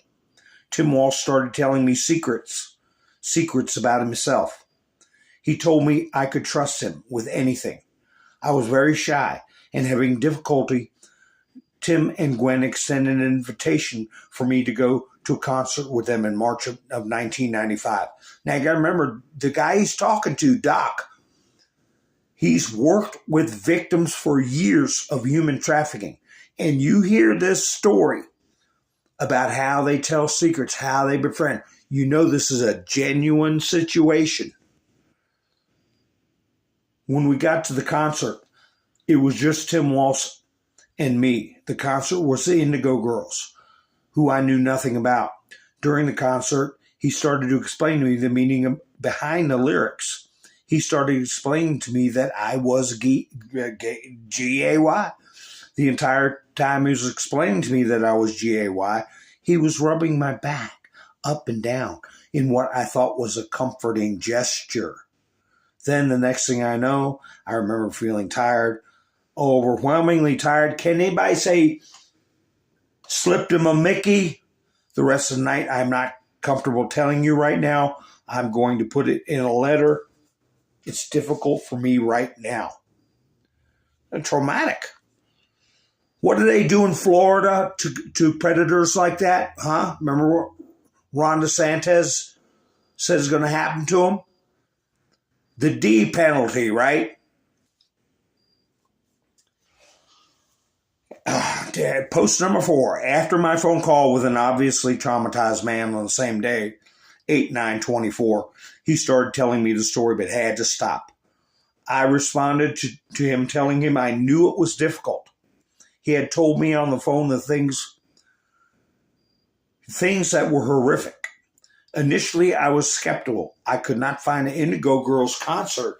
Tim Walz started telling me secrets about himself. He told me I could trust him with anything. I was very shy and having difficulty. Tim and Gwen extended an invitation for me to go to a concert with them in March of 1995. Now, you got to remember, the guy he's talking to, Doc, he's worked with victims for years of human trafficking. And you hear this story about how they tell secrets, how they befriend. You know this is a genuine situation. When we got to the concert, it was just Tim Walz and me. The concert was the Indigo Girls, who I knew nothing about. During the concert, he started to explain to me the meaning behind the lyrics. He started explaining to me that I was G-A-Y. The entire time he was explaining to me that I was G-A-Y, he was rubbing my back up and down in what I thought was a comforting gesture. Then the next thing I know, I remember feeling tired, overwhelmingly tired. Can anybody say slipped him a Mickey? The rest of the night, I'm not comfortable telling you right now. I'm going to put it in a letter. It's difficult for me right now. And traumatic. What do they do in Florida to predators like that? Huh? Remember what Ron DeSantis said is going to happen to them? The D penalty, right? Post number 4. After my phone call with an obviously traumatized man on the same day, 8/9/24, he started telling me the story but had to stop. I responded to him telling him I knew it was difficult. He had told me on the phone the things that were horrific. Initially, I was skeptical. I could not find an Indigo Girls concert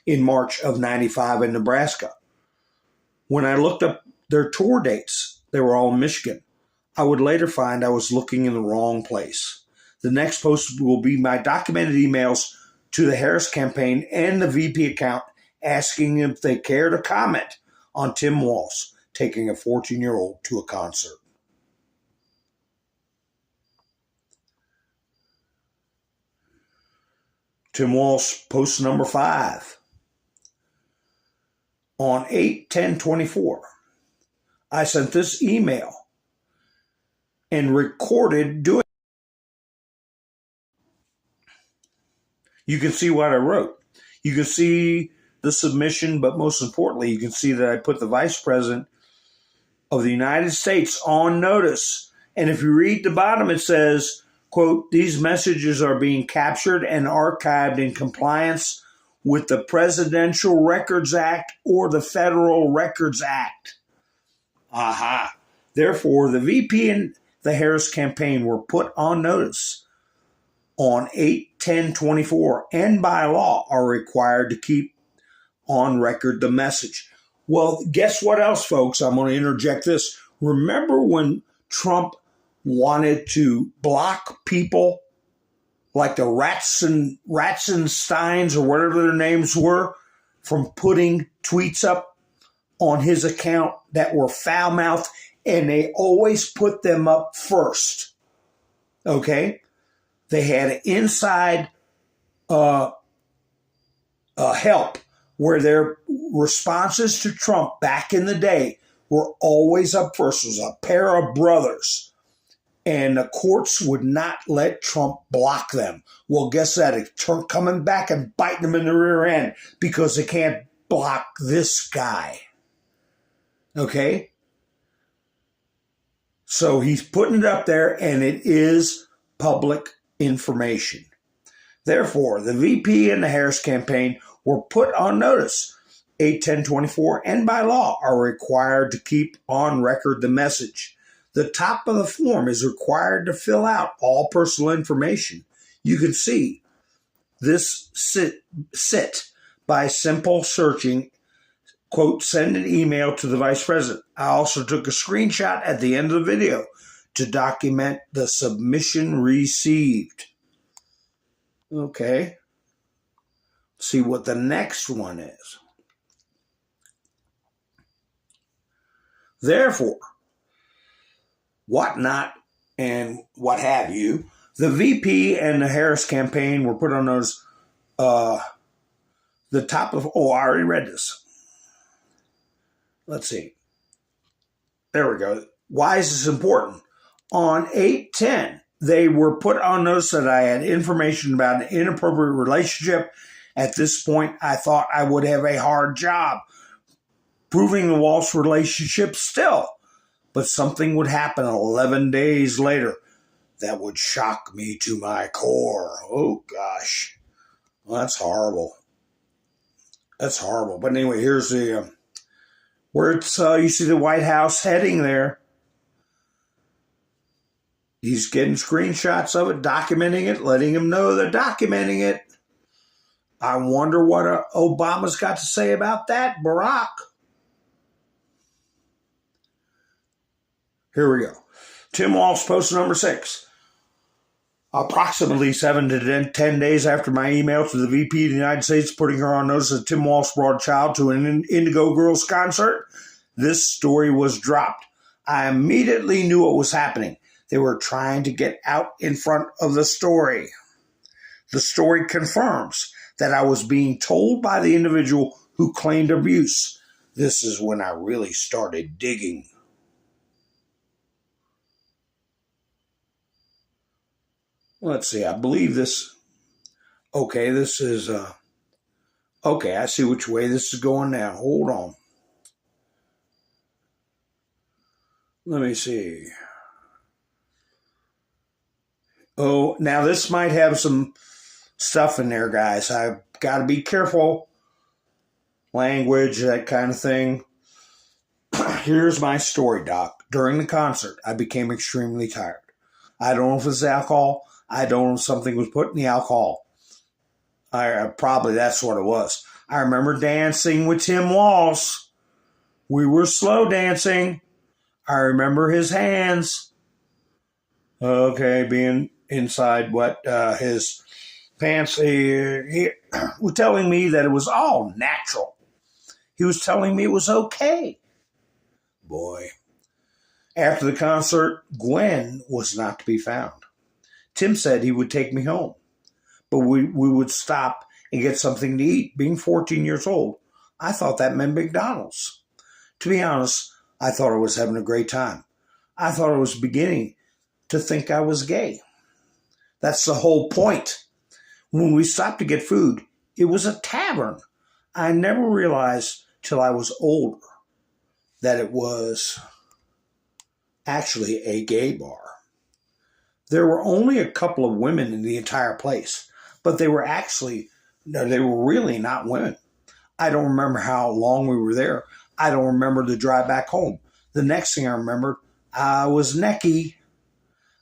in March of 95 in Nebraska. When I looked up their tour dates, they were all in Michigan. I would later find I was looking in the wrong place. The next post will be my documented emails to the Harris campaign and the VP account asking if they care to comment on Tim Walz taking a 14-year-old to a concert. Tim Walz, post number 5. On 8/10/24, I sent this email and recorded doing it. You can see what I wrote. You can see the submission, but most importantly, you can see that I put the Vice President of the United States on notice. And if you read the bottom, it says, quote, "These messages are being captured and archived in compliance with the Presidential Records Act or the Federal Records Act." Aha. Therefore, the VP and the Harris campaign were put on notice on 8/10/24 and by law are required to keep on record the message. Well, guess what else, folks? I'm going to interject this. Remember when Trump wanted to block people like the Ratzensteins or whatever their names were from putting tweets up on his account that were foul-mouthed, and they always put them up first. Okay? They had inside help where their responses to Trump back in the day were always up first. It was a pair of brothers. And the courts would not let Trump block them. Well, guess that? It's coming back and biting them in the rear end because they can't block this guy. Okay? So he's putting it up there, and it is public information. Therefore, the VP and the Harris campaign were put on notice. 8/10/24 and by law are required to keep on record the message. The top of the form is required to fill out all personal information. You can see this sit by simple searching, quote, "send an email to the Vice President." I also took a screenshot at the end of the video to document the submission received. Okay. See what the next one is. Therefore, whatnot and what have you, the VP and the Harris campaign were put on those, the top of, I already read this. Let's see. There we go. Why is this important? On 8/10, they were put on notice that I had information about an inappropriate relationship. At this point, I thought I would have a hard job proving the Walz relationship still. But something would happen 11 days later that would shock me to my core. Oh, gosh. Well, that's horrible. That's horrible. But anyway, here's the where it's you see the White House heading there. He's getting screenshots of it, documenting it, letting him know they're documenting it. I wonder what Obama's got to say about that, Barack. Here we go. Tim Walz, post number 6. Approximately 7 to 10 days after my email to the VP of the United States putting her on notice that Tim Walz brought a child to an Indigo Girls concert, this story was dropped. I immediately knew what was happening. They were trying to get out in front of the story. The story confirms that I was being told by the individual who claimed abuse. This is when I really started digging. Let's see, I believe this. Okay, this is, okay, I see which way this is going now. Hold on. Let me see. Oh, now this might have some stuff in there, guys. I've got to be careful. Language, that kind of thing. Here's my story, Doc. During the concert, I became extremely tired. I don't know if it's alcohol. I don't know if something was put in the alcohol. Probably that's what it was. I remember dancing with Tim Walz. We were slow dancing. I remember his hands. Okay, being inside his pants. He was telling me that it was all natural. He was telling me it was okay. Boy. After the concert, Gwen was not to be found. Tim said he would take me home, but we would stop and get something to eat. Being 14 years old, I thought that meant McDonald's. To be honest, I thought I was having a great time. I thought I was beginning to think I was gay. That's the whole point. When we stopped to get food, it was a tavern. I never realized till I was older that it was actually a gay bar. There were only a couple of women in the entire place, but they were really not women. I don't remember how long we were there. I don't remember the drive back home. The next thing I remembered, I was necky.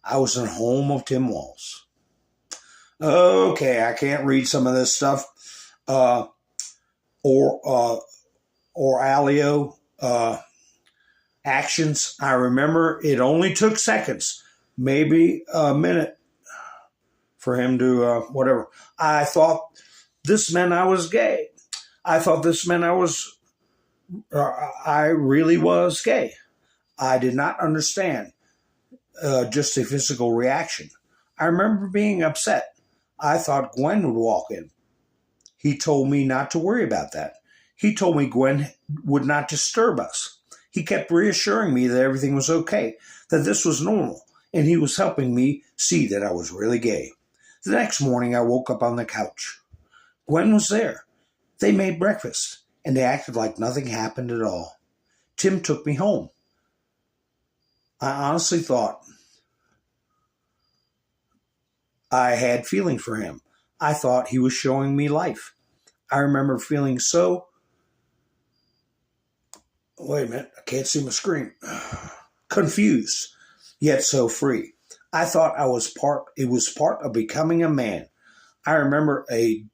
I was in home of Tim Walz. Okay, I can't read some of this stuff. Or Alio actions. I remember it only took seconds, maybe a minute, for him to whatever. I thought this meant I was gay. I thought this meant I really was gay. I did not understand just a physical reaction. I remember being upset. I thought Gwen would walk in. He told me not to worry about that. He told me Gwen would not disturb us. He kept reassuring me that everything was okay, that this was normal, and he was helping me see that I was really gay. The next morning, I woke up on the couch. Gwen was there. They made breakfast, and they acted like nothing happened at all. Tim took me home. I honestly thought I had feeling for him. I thought he was showing me life. I remember feeling so... Wait a minute, I can't see my screen. Confused, yet so free. I thought it was part of becoming a man. I remember a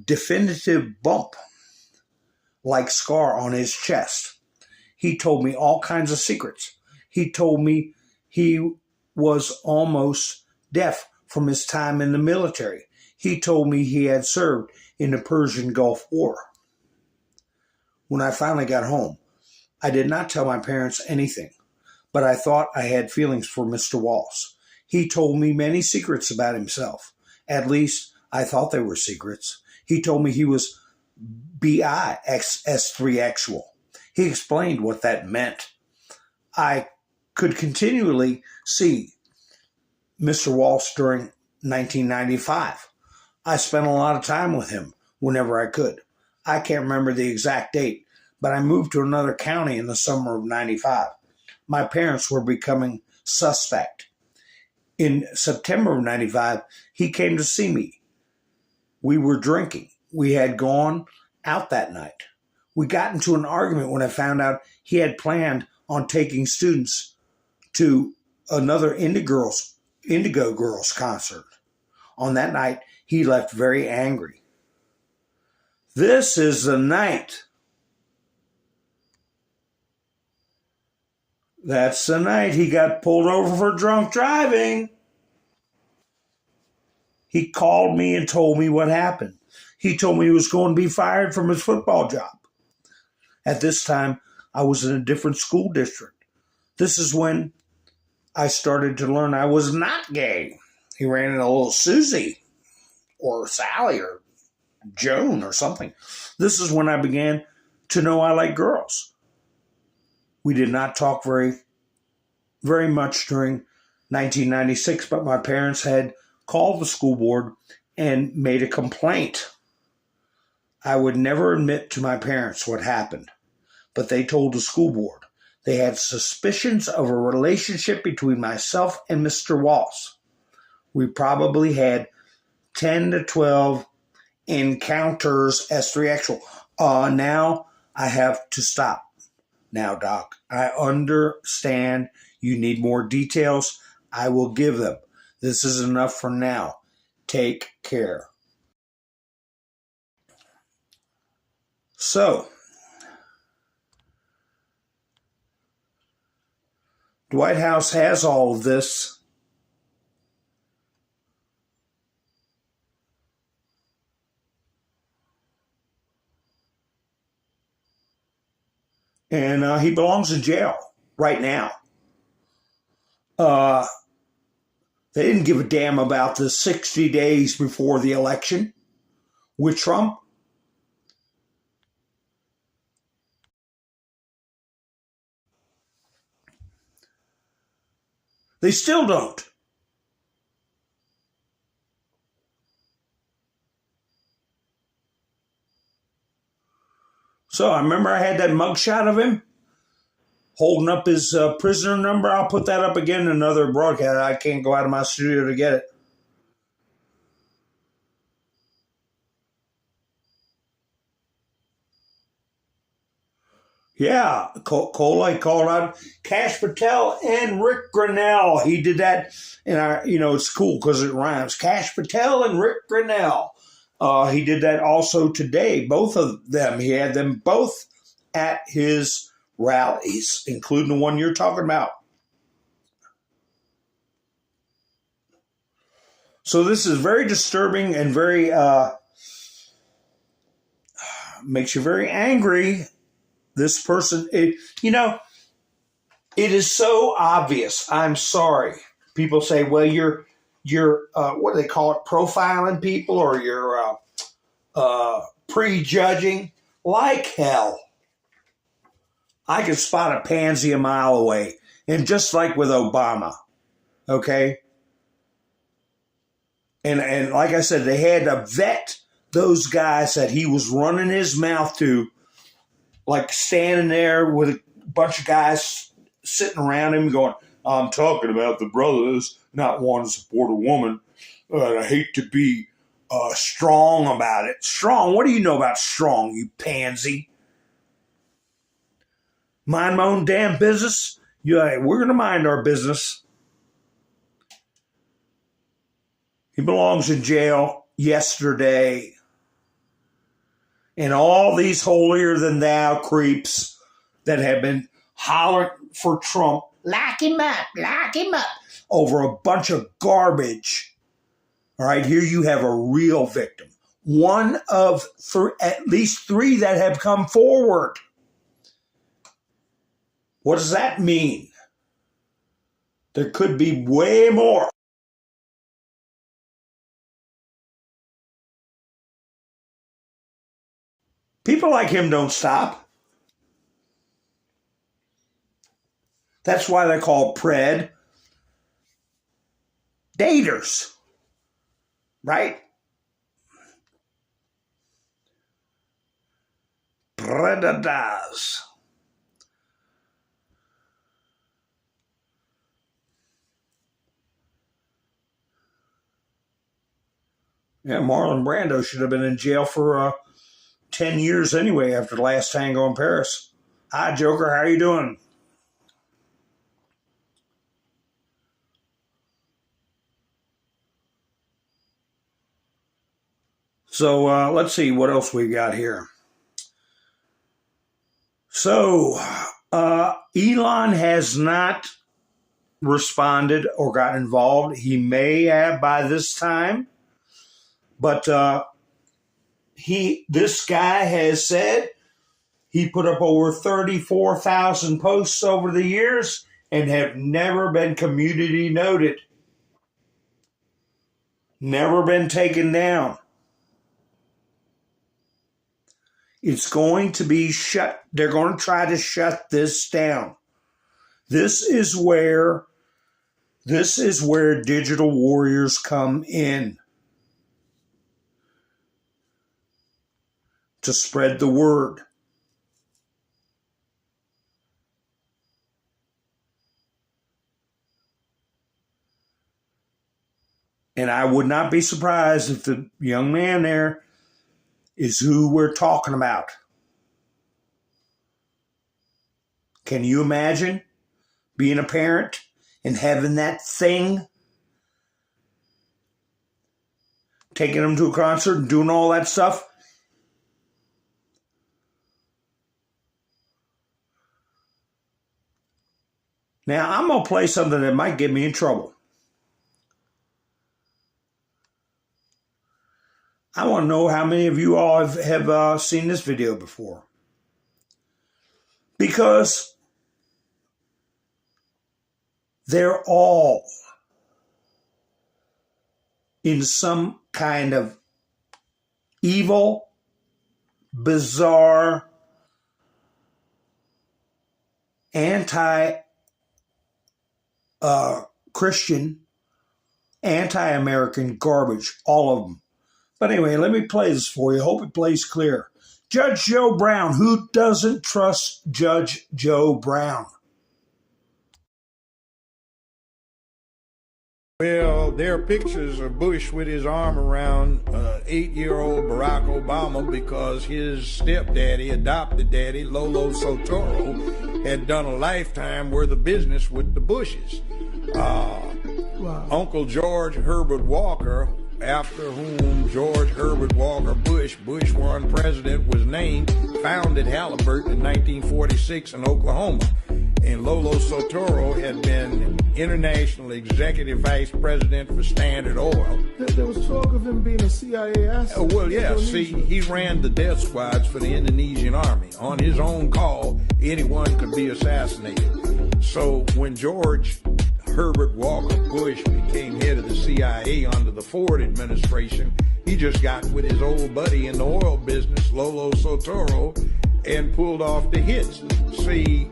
definitive bump-like scar on his chest. He told me all kinds of secrets. He told me he was almost deaf from his time in the military. He told me he had served in the Persian Gulf War. When I finally got home, I did not tell my parents anything, but I thought I had feelings for Mr. Walz. He told me many secrets about himself. At least, I thought they were secrets. He told me he was S3Xual. He explained what that meant. I could continually see Mr. Walz during 1995. I spent a lot of time with him whenever I could. I can't remember the exact date, but I moved to another county in the summer of 95. My parents were becoming suspect. In September of 95, he came to see me. We were drinking. We had gone out that night. We got into an argument when I found out he had planned on taking students to another Indigo Girls concert. On that night, he left very angry. This is the night. That's the night he got pulled over for drunk driving. He called me and told me what happened. He told me he was going to be fired from his football job. At this time, I was in a different school district. This is when I started to learn I was not gay. He ran into a little Susie or Sally or Joan or something. This is when I began to know I like girls. We did not talk very much during 1996, but my parents had called the school board and made a complaint. I would never admit to my parents what happened, but they told the school board. They had suspicions of a relationship between myself and Mr. Walz. We probably had 10 to 12 encounters S3Xual. Now I have to stop. Now, Doc, I understand you need more details. I will give them. This is enough for now. Take care. So, the White House has all of this. And he belongs in jail right now. They didn't give a damn about the 60 days before the election with Trump. They still don't. So I remember I had that mugshot of him holding up his prisoner number. I'll put that up again in another broadcast. I can't go out of my studio to get it. Yeah, Cola called out Cash Patel and Rick Grinnell. He did that in our, it's cool because it rhymes. Cash Patel and Rick Grinnell. He did that also today. Both of them. He had them both at his rallies, including the one you're talking about. So this is very disturbing and very makes you very angry. This person, it is so obvious. I'm sorry. People say, well, you're what do they call it, profiling people, or you're prejudging. Like hell. I could spot a pansy a mile away. And just like with Obama, okay? And like I said, they had to vet those guys that he was running his mouth to, like standing there with a bunch of guys sitting around him going, I'm talking about the brothers not wanting to support a woman. I hate to be strong about it. Strong? What do you know about strong, you pansy? Mind my own damn business? Yeah, we're going to mind our business. He belongs in jail yesterday. And all these holier-than-thou creeps that have been hollering for Trump, lock him up, over a bunch of garbage. All right, here you have a real victim. One of at least three that have come forward. What does that mean? There could be way more. People like him don't stop. That's why they're called predators, right? Predators. Yeah, Marlon Brando should have been in jail for 10 years anyway after the last tango in Paris. Hi, Joker. How you doing? So let's see what else we got here. So Elon has not responded or got involved. He may have by this time, but this guy has said he put up over 34,000 posts over the years and have never been community noted, never been taken down. It's going to be shut. They're going to try to shut this down. This is where digital warriors come in to spread the word. And I would not be surprised if the young man there is who we're talking about. Can you imagine being a parent and having that thing, taking them to a concert and doing all that stuff? Now, I'm going to play something that might get me in trouble. I want to know how many of you all have seen this video before. Because they're all in some kind of evil, bizarre, anti-Christian, anti-American garbage, all of them. But anyway, let me play this for you. Hope it plays clear. Judge Joe Brown. Who doesn't trust Judge Joe Brown? Well, there are pictures of Bush with his arm around 8-year-old Barack Obama because his stepdaddy, adopted daddy, Lolo Sotoro, had done a lifetime worth of business with the Bushes. Wow. Uncle George Herbert Walker, after whom George Herbert Walker Bush, Bush 1 president, was named, founded Halliburton in 1946 in Oklahoma. And Lolo Sotoro had been international executive vice president for Standard Oil. There was talk of him being a CIA asset. Well, yeah, see, he ran the death squads for the Indonesian army. On his own call, anyone could be assassinated. So when George Herbert Walker Bush became head of the CIA under the Ford administration, he just got with his old buddy in the oil business, Lolo Sotoro, and pulled off the hits. See,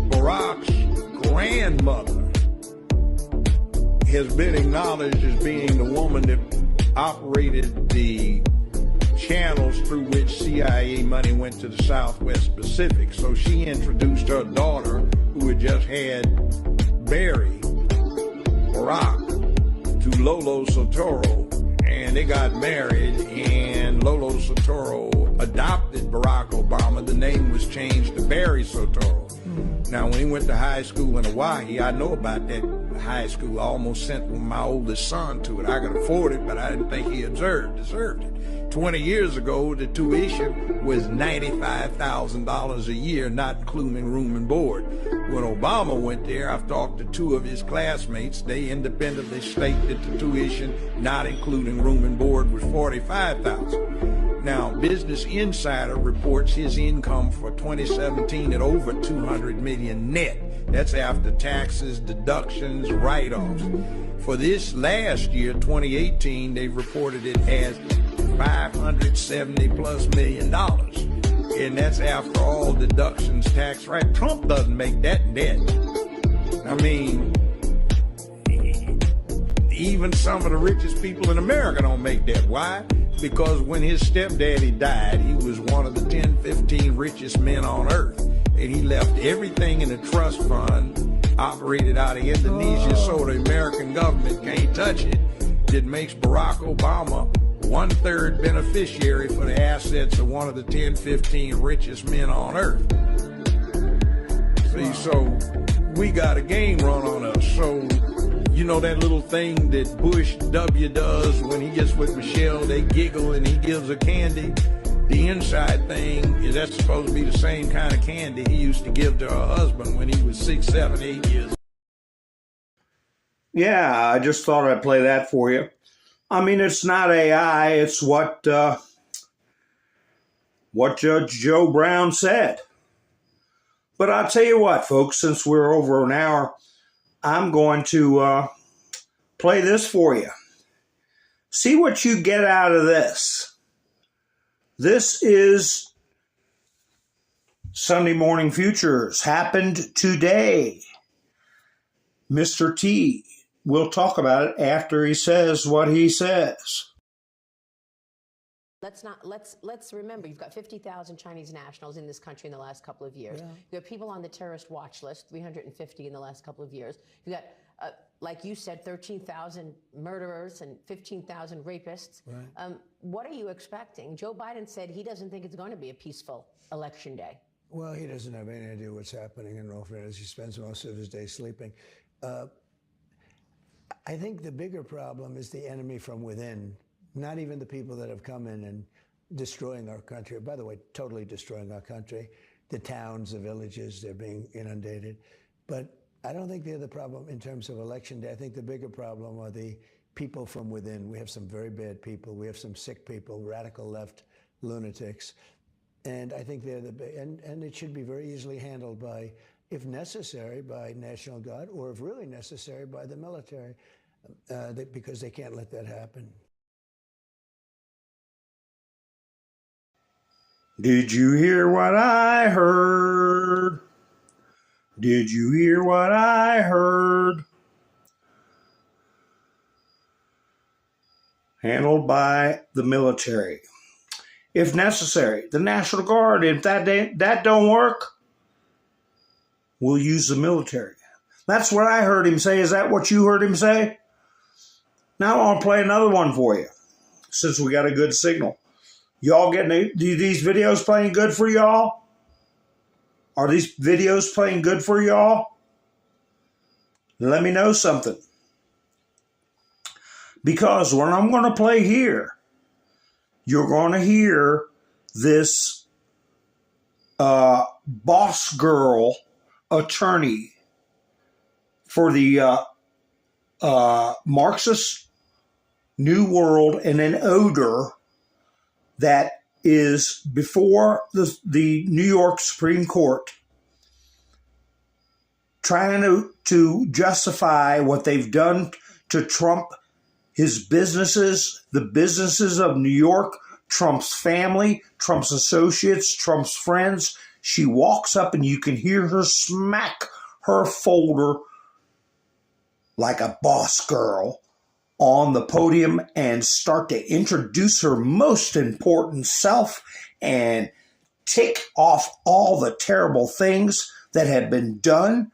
Barack's grandmother has been acknowledged as being the woman that operated the channels through which CIA money went to the Southwest Pacific. So she introduced her daughter, who had just had Barry, Barack, to Lolo Sotoro, and they got married, and Lolo Sotoro adopted Barack Obama. The name was changed to Barry Sotoro. Now, when he went to high school in Hawaii, I know about that high school. I almost sent my oldest son to it. I could afford it, but I didn't think he deserved it. 20 years ago, the tuition was $95,000 a year, not including room and board. When Obama went there, I've talked to 2 of his classmates. They independently state that the tuition, not including room and board, was $45,000. Now, Business Insider reports his income for 2017 at over $200 million net. That's after taxes, deductions, write-offs. For this last year, 2018, they reported it as $570+ million. And that's after all deductions, tax, right? Trump doesn't make that net. I mean, even some of the richest people in America don't make that. Why? Because when his stepdaddy died, he was one of the 10, 15 richest men on earth. And he left everything in a trust fund operated out of Indonesia, so the American government can't touch it. That makes Barack Obama 1/3 beneficiary for the assets of one of the 10, 15 richest men on earth. See, so we got a game run on us. So, you know that little thing that Bush W does when he gets with Michelle, they giggle and he gives her candy. The inside thing is that's supposed to be the same kind of candy he used to give to her husband when he was 6, 7, 8 years old. Yeah, I just thought I'd play that for you. I mean, it's not AI, it's what Judge Joe Brown said. But I'll tell you what, folks, since we're over an hour, I'm going to play this for you. See what you get out of this. This is Sunday Morning Futures. Happened today. Mr. T will talk about it after he says what he says. Let's remember, you've got 50,000 Chinese nationals in this country in the last couple of years. Yeah. You have people on the terrorist watch list, 350 in the last couple of years. You got, like you said, 13,000 murderers and 15,000 rapists. Right. What are you expecting? Joe Biden said he doesn't think it's going to be a peaceful election day. Well, he doesn't have any idea what's happening in all fairness. He spends most of his day sleeping. I think the bigger problem is the enemy from within, not even the people that have come in and destroying our country. By the way, totally destroying our country. the towns, the villages, they're being inundated. But I don't think they're the problem in terms of election day. I think the bigger problem are the people from within. We have some very bad people. We have some sick people, radical left lunatics. And I think they're and it should be very easily handled by, if necessary, by National Guard, or if really necessary, by the military, because they can't let that happen. Did you hear what I heard? Did you hear what I heard? Handled by the military. If necessary, the National Guard. If that don't work, we'll use the military. That's what I heard him say. Is that what you heard him say? Now I want to play another one for you, since we got a good signal. Y'all getting these videos playing good for y'all? Are these videos playing good for y'all? Let me know something. Because what I'm going to play here, you're going to hear this boss girl attorney for the Marxist New World and an odor that is before the New York Supreme Court, trying to justify what they've done to Trump, his businesses, the businesses of New York, Trump's family, Trump's associates, Trump's friends. She walks up and you can hear her smack her folder like a boss girl on the podium and start to introduce her most important self and tick off all the terrible things that have been done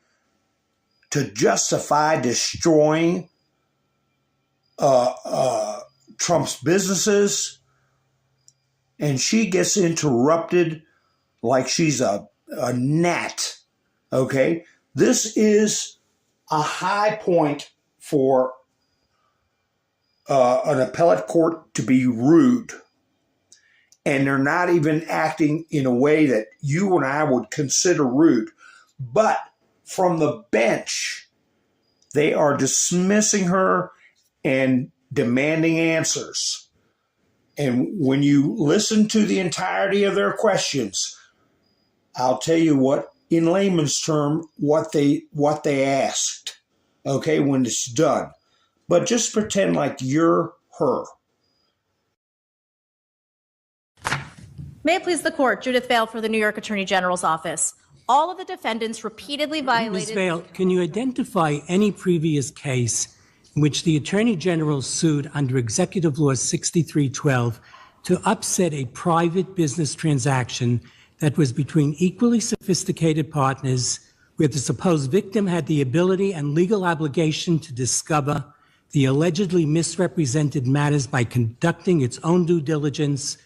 to justify destroying Trump's businesses. And she gets interrupted like she's a gnat. Okay? This is a high point for an appellate court to be rude. And they're not even acting in a way that you and I would consider rude. But from the bench, they are dismissing her and demanding answers. And when you listen to the entirety of their questions, I'll tell you what, in layman's term, what they asked, okay, when it's done. But just pretend like you're her. May it please the court, Judith Vale for the New York Attorney General's office. All of the defendants repeatedly violated— Ms. Vale, can you identify any previous case in which the Attorney General sued under Executive Law 6312 to upset a private business transaction that was between equally sophisticated partners, where the supposed victim had the ability and legal obligation to discover the allegedly misrepresented matters by conducting its own due diligence,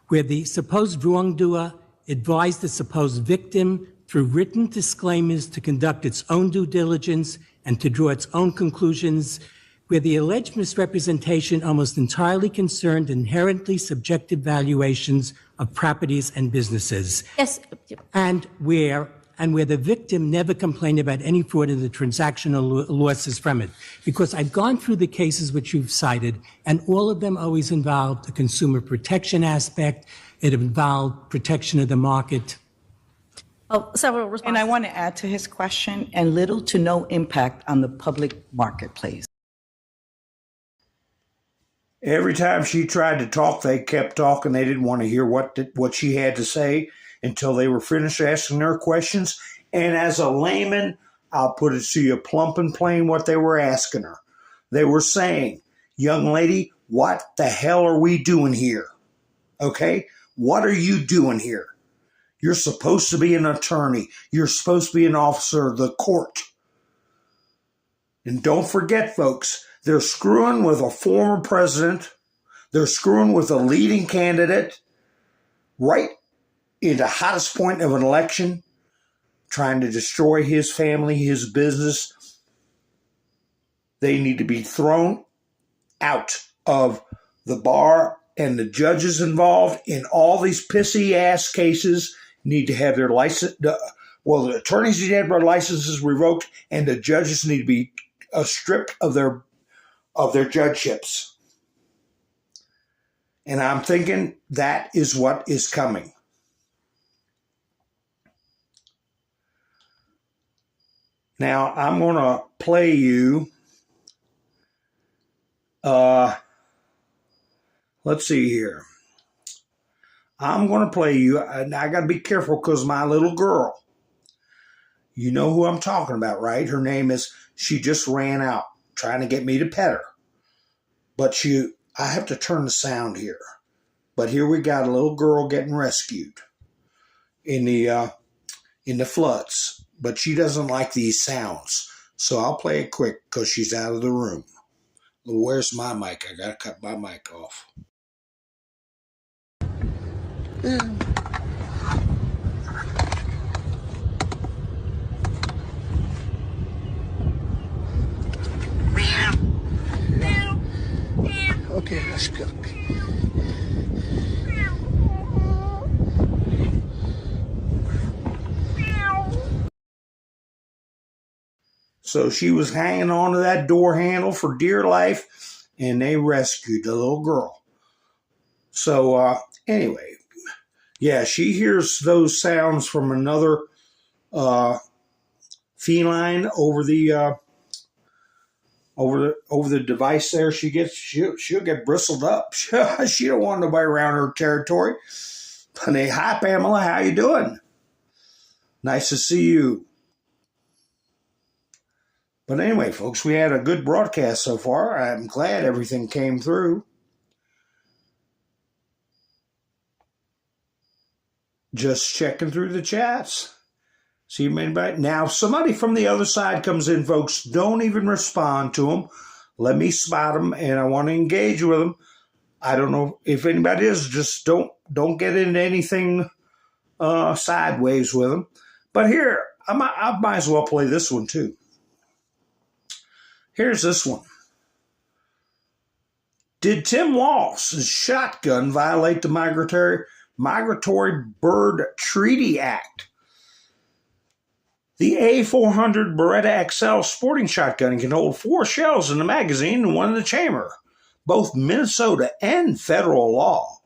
where the supposed wrongdoer advised the supposed victim through written disclaimers to conduct its own due diligence and to draw its own conclusions, where the alleged misrepresentation almost entirely concerned inherently subjective valuations of properties and businesses. Yes. And where the victim never complained about any fraud in the transactional losses from it. Because I've gone through the cases which you've cited, and all of them always involved the consumer protection aspect. It involved protection of the market. Oh, several responses. And I want to add to his question, and little to no impact on the public marketplace. Every time she tried to talk, they kept talking. They didn't want to hear what she had to say until they were finished asking her questions. And as a layman, I'll put it to you plump and plain what they were asking her. They were saying, young lady, what the hell are we doing here? Okay? What are you doing here? You're supposed to be an attorney. You're supposed to be an officer of the court. And don't forget, folks, they're screwing with a former president. They're screwing with a leading candidate right in the hottest point of an election, trying to destroy his family, his business. They need to be thrown out of the bar, and the judges involved in all these pissy ass cases need to have their license. The attorneys need to have their licenses revoked, and the judges need to be stripped of their judgeships. And I'm thinking that is what is coming. Now, I'm going to play you, let's see here. I'm going to play you, and I got to be careful because my little girl, you know who I'm talking about, right? Her name is, she just ran out trying to get me to pet her. But I have to turn the sound here. But here we got a little girl getting rescued in the floods. But she doesn't like these sounds. So I'll play it quick because she's out of the room. Where's my mic? I got to cut my mic off. Okay, let's go. So she was hanging onto that door handle for dear life, and they rescued the little girl. So anyway, yeah, she hears those sounds from another feline over the device there. She'll get bristled up. She don't want nobody around her territory. Honey, hi Pamela, how you doing? Nice to see you. But anyway, folks, we had a good broadcast so far. I'm glad everything came through. Just checking through the chats. See if anybody. Now, if somebody from the other side comes in, folks, don't even respond to them. Let me spot them, and I want to engage with them. I don't know if anybody is. Just don't get into anything sideways with them. But here, I might as well play this one too. Here's this one. Did Tim Walz's shotgun violate the Migratory Bird Treaty Act? The A400 Beretta XL sporting shotgun can hold 4 shells in the magazine and 1 in the chamber. Both Minnesota and federal law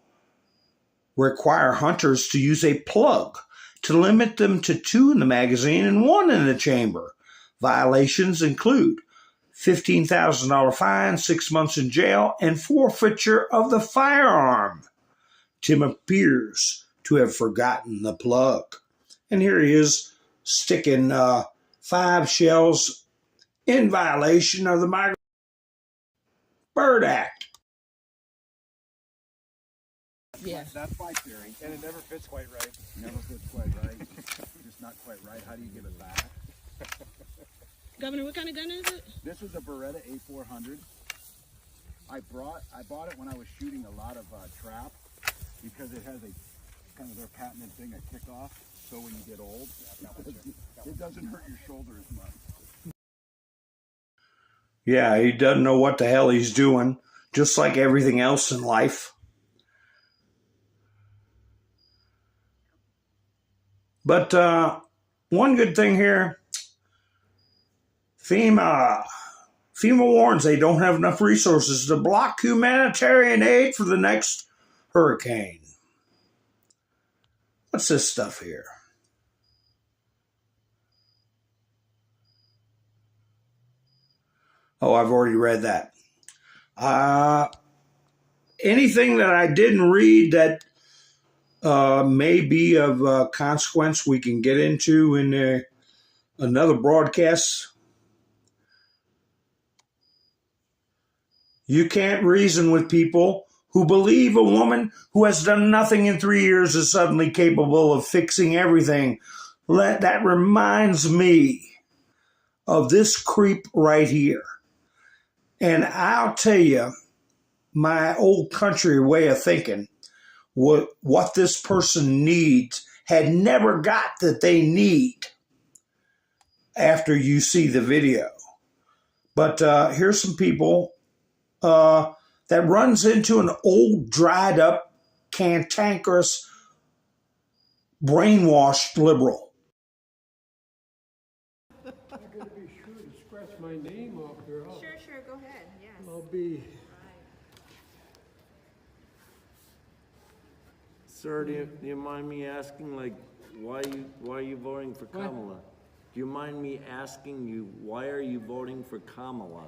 require hunters to use a plug to limit them to 2 in the magazine and 1 in the chamber. Violations include $15,000 fine, 6 months in jail, and forfeiture of the firearm. Tim appears to have forgotten the plug. And here he is sticking 5 shells in violation of the Migratory Bird Act. Yeah. That's my theory. And it never fits quite right. Never fits quite right. Just not quite right. How do you give it back? Governor, what kind of gun is it? This is a Beretta A400. I bought it when I was shooting a lot of trap because it has a kind of their patented thing, a kickoff. So when you get old, it doesn't hurt your shoulder as much. Yeah, he doesn't know what the hell he's doing, just like everything else in life. But one good thing here, FEMA warns they don't have enough resources to block humanitarian aid for the next hurricane. What's this stuff here? Oh, I've already read that. Anything that I didn't read that may be of consequence we can get into in another broadcast. You can't reason with people who believe a woman who has done nothing in 3 years is suddenly capable of fixing everything. That reminds me of this creep right here. And I'll tell you, my old country way of thinking, what this person needs had never got that they need after you see the video. But here's some people that runs into an old, dried up, cantankerous brainwashed liberal. I'm going to be sure to scratch my name off here. Sure, go ahead, yes. I'll be... Sir, do you mind me asking, like, why are you voting for Kamala? Do you mind me asking you, why are you voting for Kamala?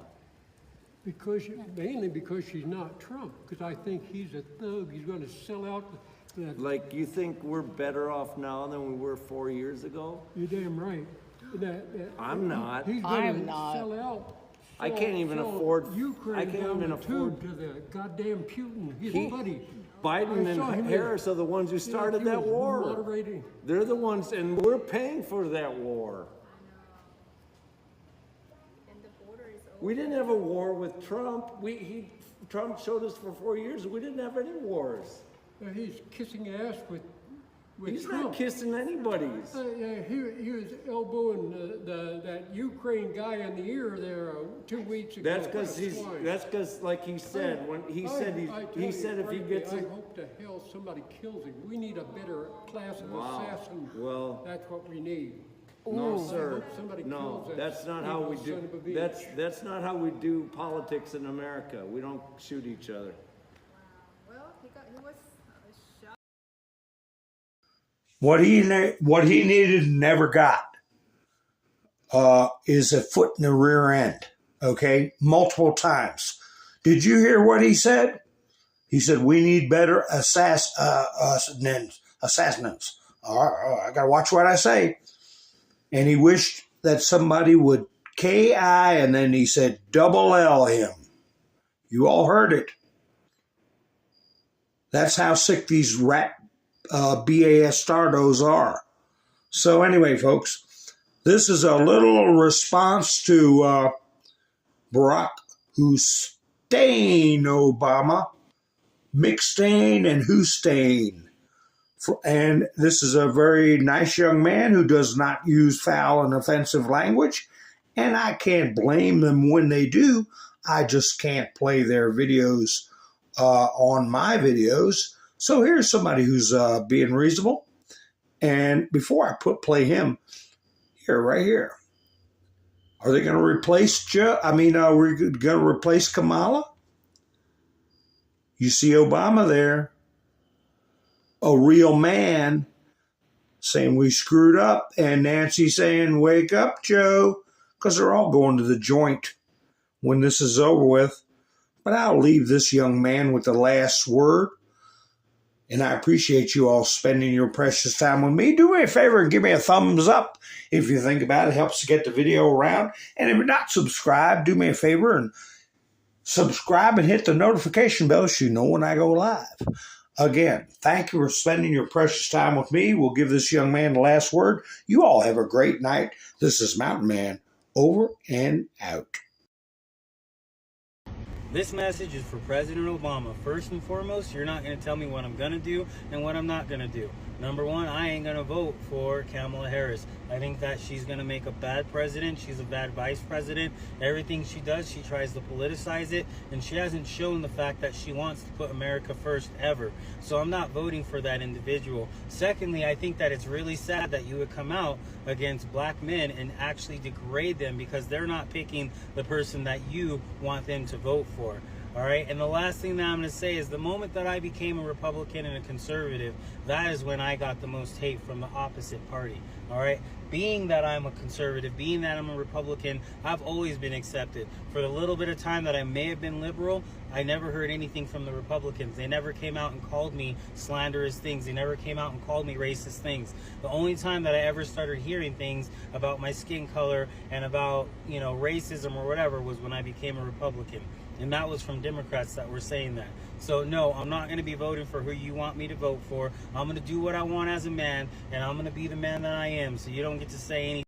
Mainly because she's not Trump, because I think he's a thug. He's going to sell out the... Like, you think we're better off now than we were 4 years ago? You're damn right. I'm not. He's going to sell out. I can't even afford... Ukraine I can't even afford... to the goddamn Putin, his buddy. Biden and Harris are the ones who started that war. Moderating. They're the ones, and we're paying for that war. And the border is open. We didn't have a war with Trump. Trump showed us for 4 years we didn't have any wars. He's kissing ass with He's Trump. not kissing anybody's. He was elbowing that Ukraine guy in the ear there 2 weeks ago. That's because like he said, when he said if he gets I hope to hell somebody kills him. We need a better class of assassin. Well, that's what we need. No, Ooh. sir. No, that's not how we do. That's not how we do politics in America. We don't shoot each other. Well, he was shot. What he needed and never got is a foot in the rear end. Okay, multiple times. Did you hear what he said? He said we need better assassins. I gotta watch what I say. And he wished that somebody would K-I and then he said double L him. You all heard it. That's how sick these rat bastardos are. So anyway, folks, this is a little response to Barack Hussein Obama, McStain and Hussein. And this is a very nice young man who does not use foul and offensive language. And I can't blame them when they do. I just can't play their videos on my videos. So here's somebody who's being reasonable. And before I play him, right here. Are they going to replace we're going to replace Kamala? You see Obama there. A real man saying we screwed up, and Nancy saying, wake up, Joe, because they're all going to the joint when this is over with. But I'll leave this young man with the last word, and I appreciate you all spending your precious time with me. Do me a favor and give me a thumbs up if you think about it. It helps to get the video around. And if you're not subscribed, do me a favor and subscribe and hit the notification bell so you know when I go live. Again, thank you for spending your precious time with me. We'll give this young man the last word. You all have a great night. This is Mountain Man, over and out. This message is for President Obama. First and foremost, you're not going to tell me what I'm going to do and what I'm not going to do. Number one, I ain't going to vote for Kamala Harris. I think that she's going to make a bad president. She's a bad vice president. Everything she does, she tries to politicize it, and she hasn't shown the fact that she wants to put America first ever. So I'm not voting for that individual. Secondly, I think that it's really sad that you would come out against black men and actually degrade them because they're not picking the person that you want them to vote for. All right, and the last thing that I'm going to say is the moment that I became a Republican and a conservative, that is when I got the most hate from the opposite party. All right, being that I'm a conservative, being that I'm a Republican, I've always been accepted. For the little bit of time that I may have been liberal, I never heard anything from the Republicans. They never came out and called me slanderous things. They never came out and called me racist things. The only time that I ever started hearing things about my skin color and about, racism or whatever was when I became a Republican. And that was from Democrats that were saying that. So no, I'm not going to be voting for who you want me to vote for. I'm going to do what I want as a man, and I'm going to be the man that I am. So you don't get to say anything.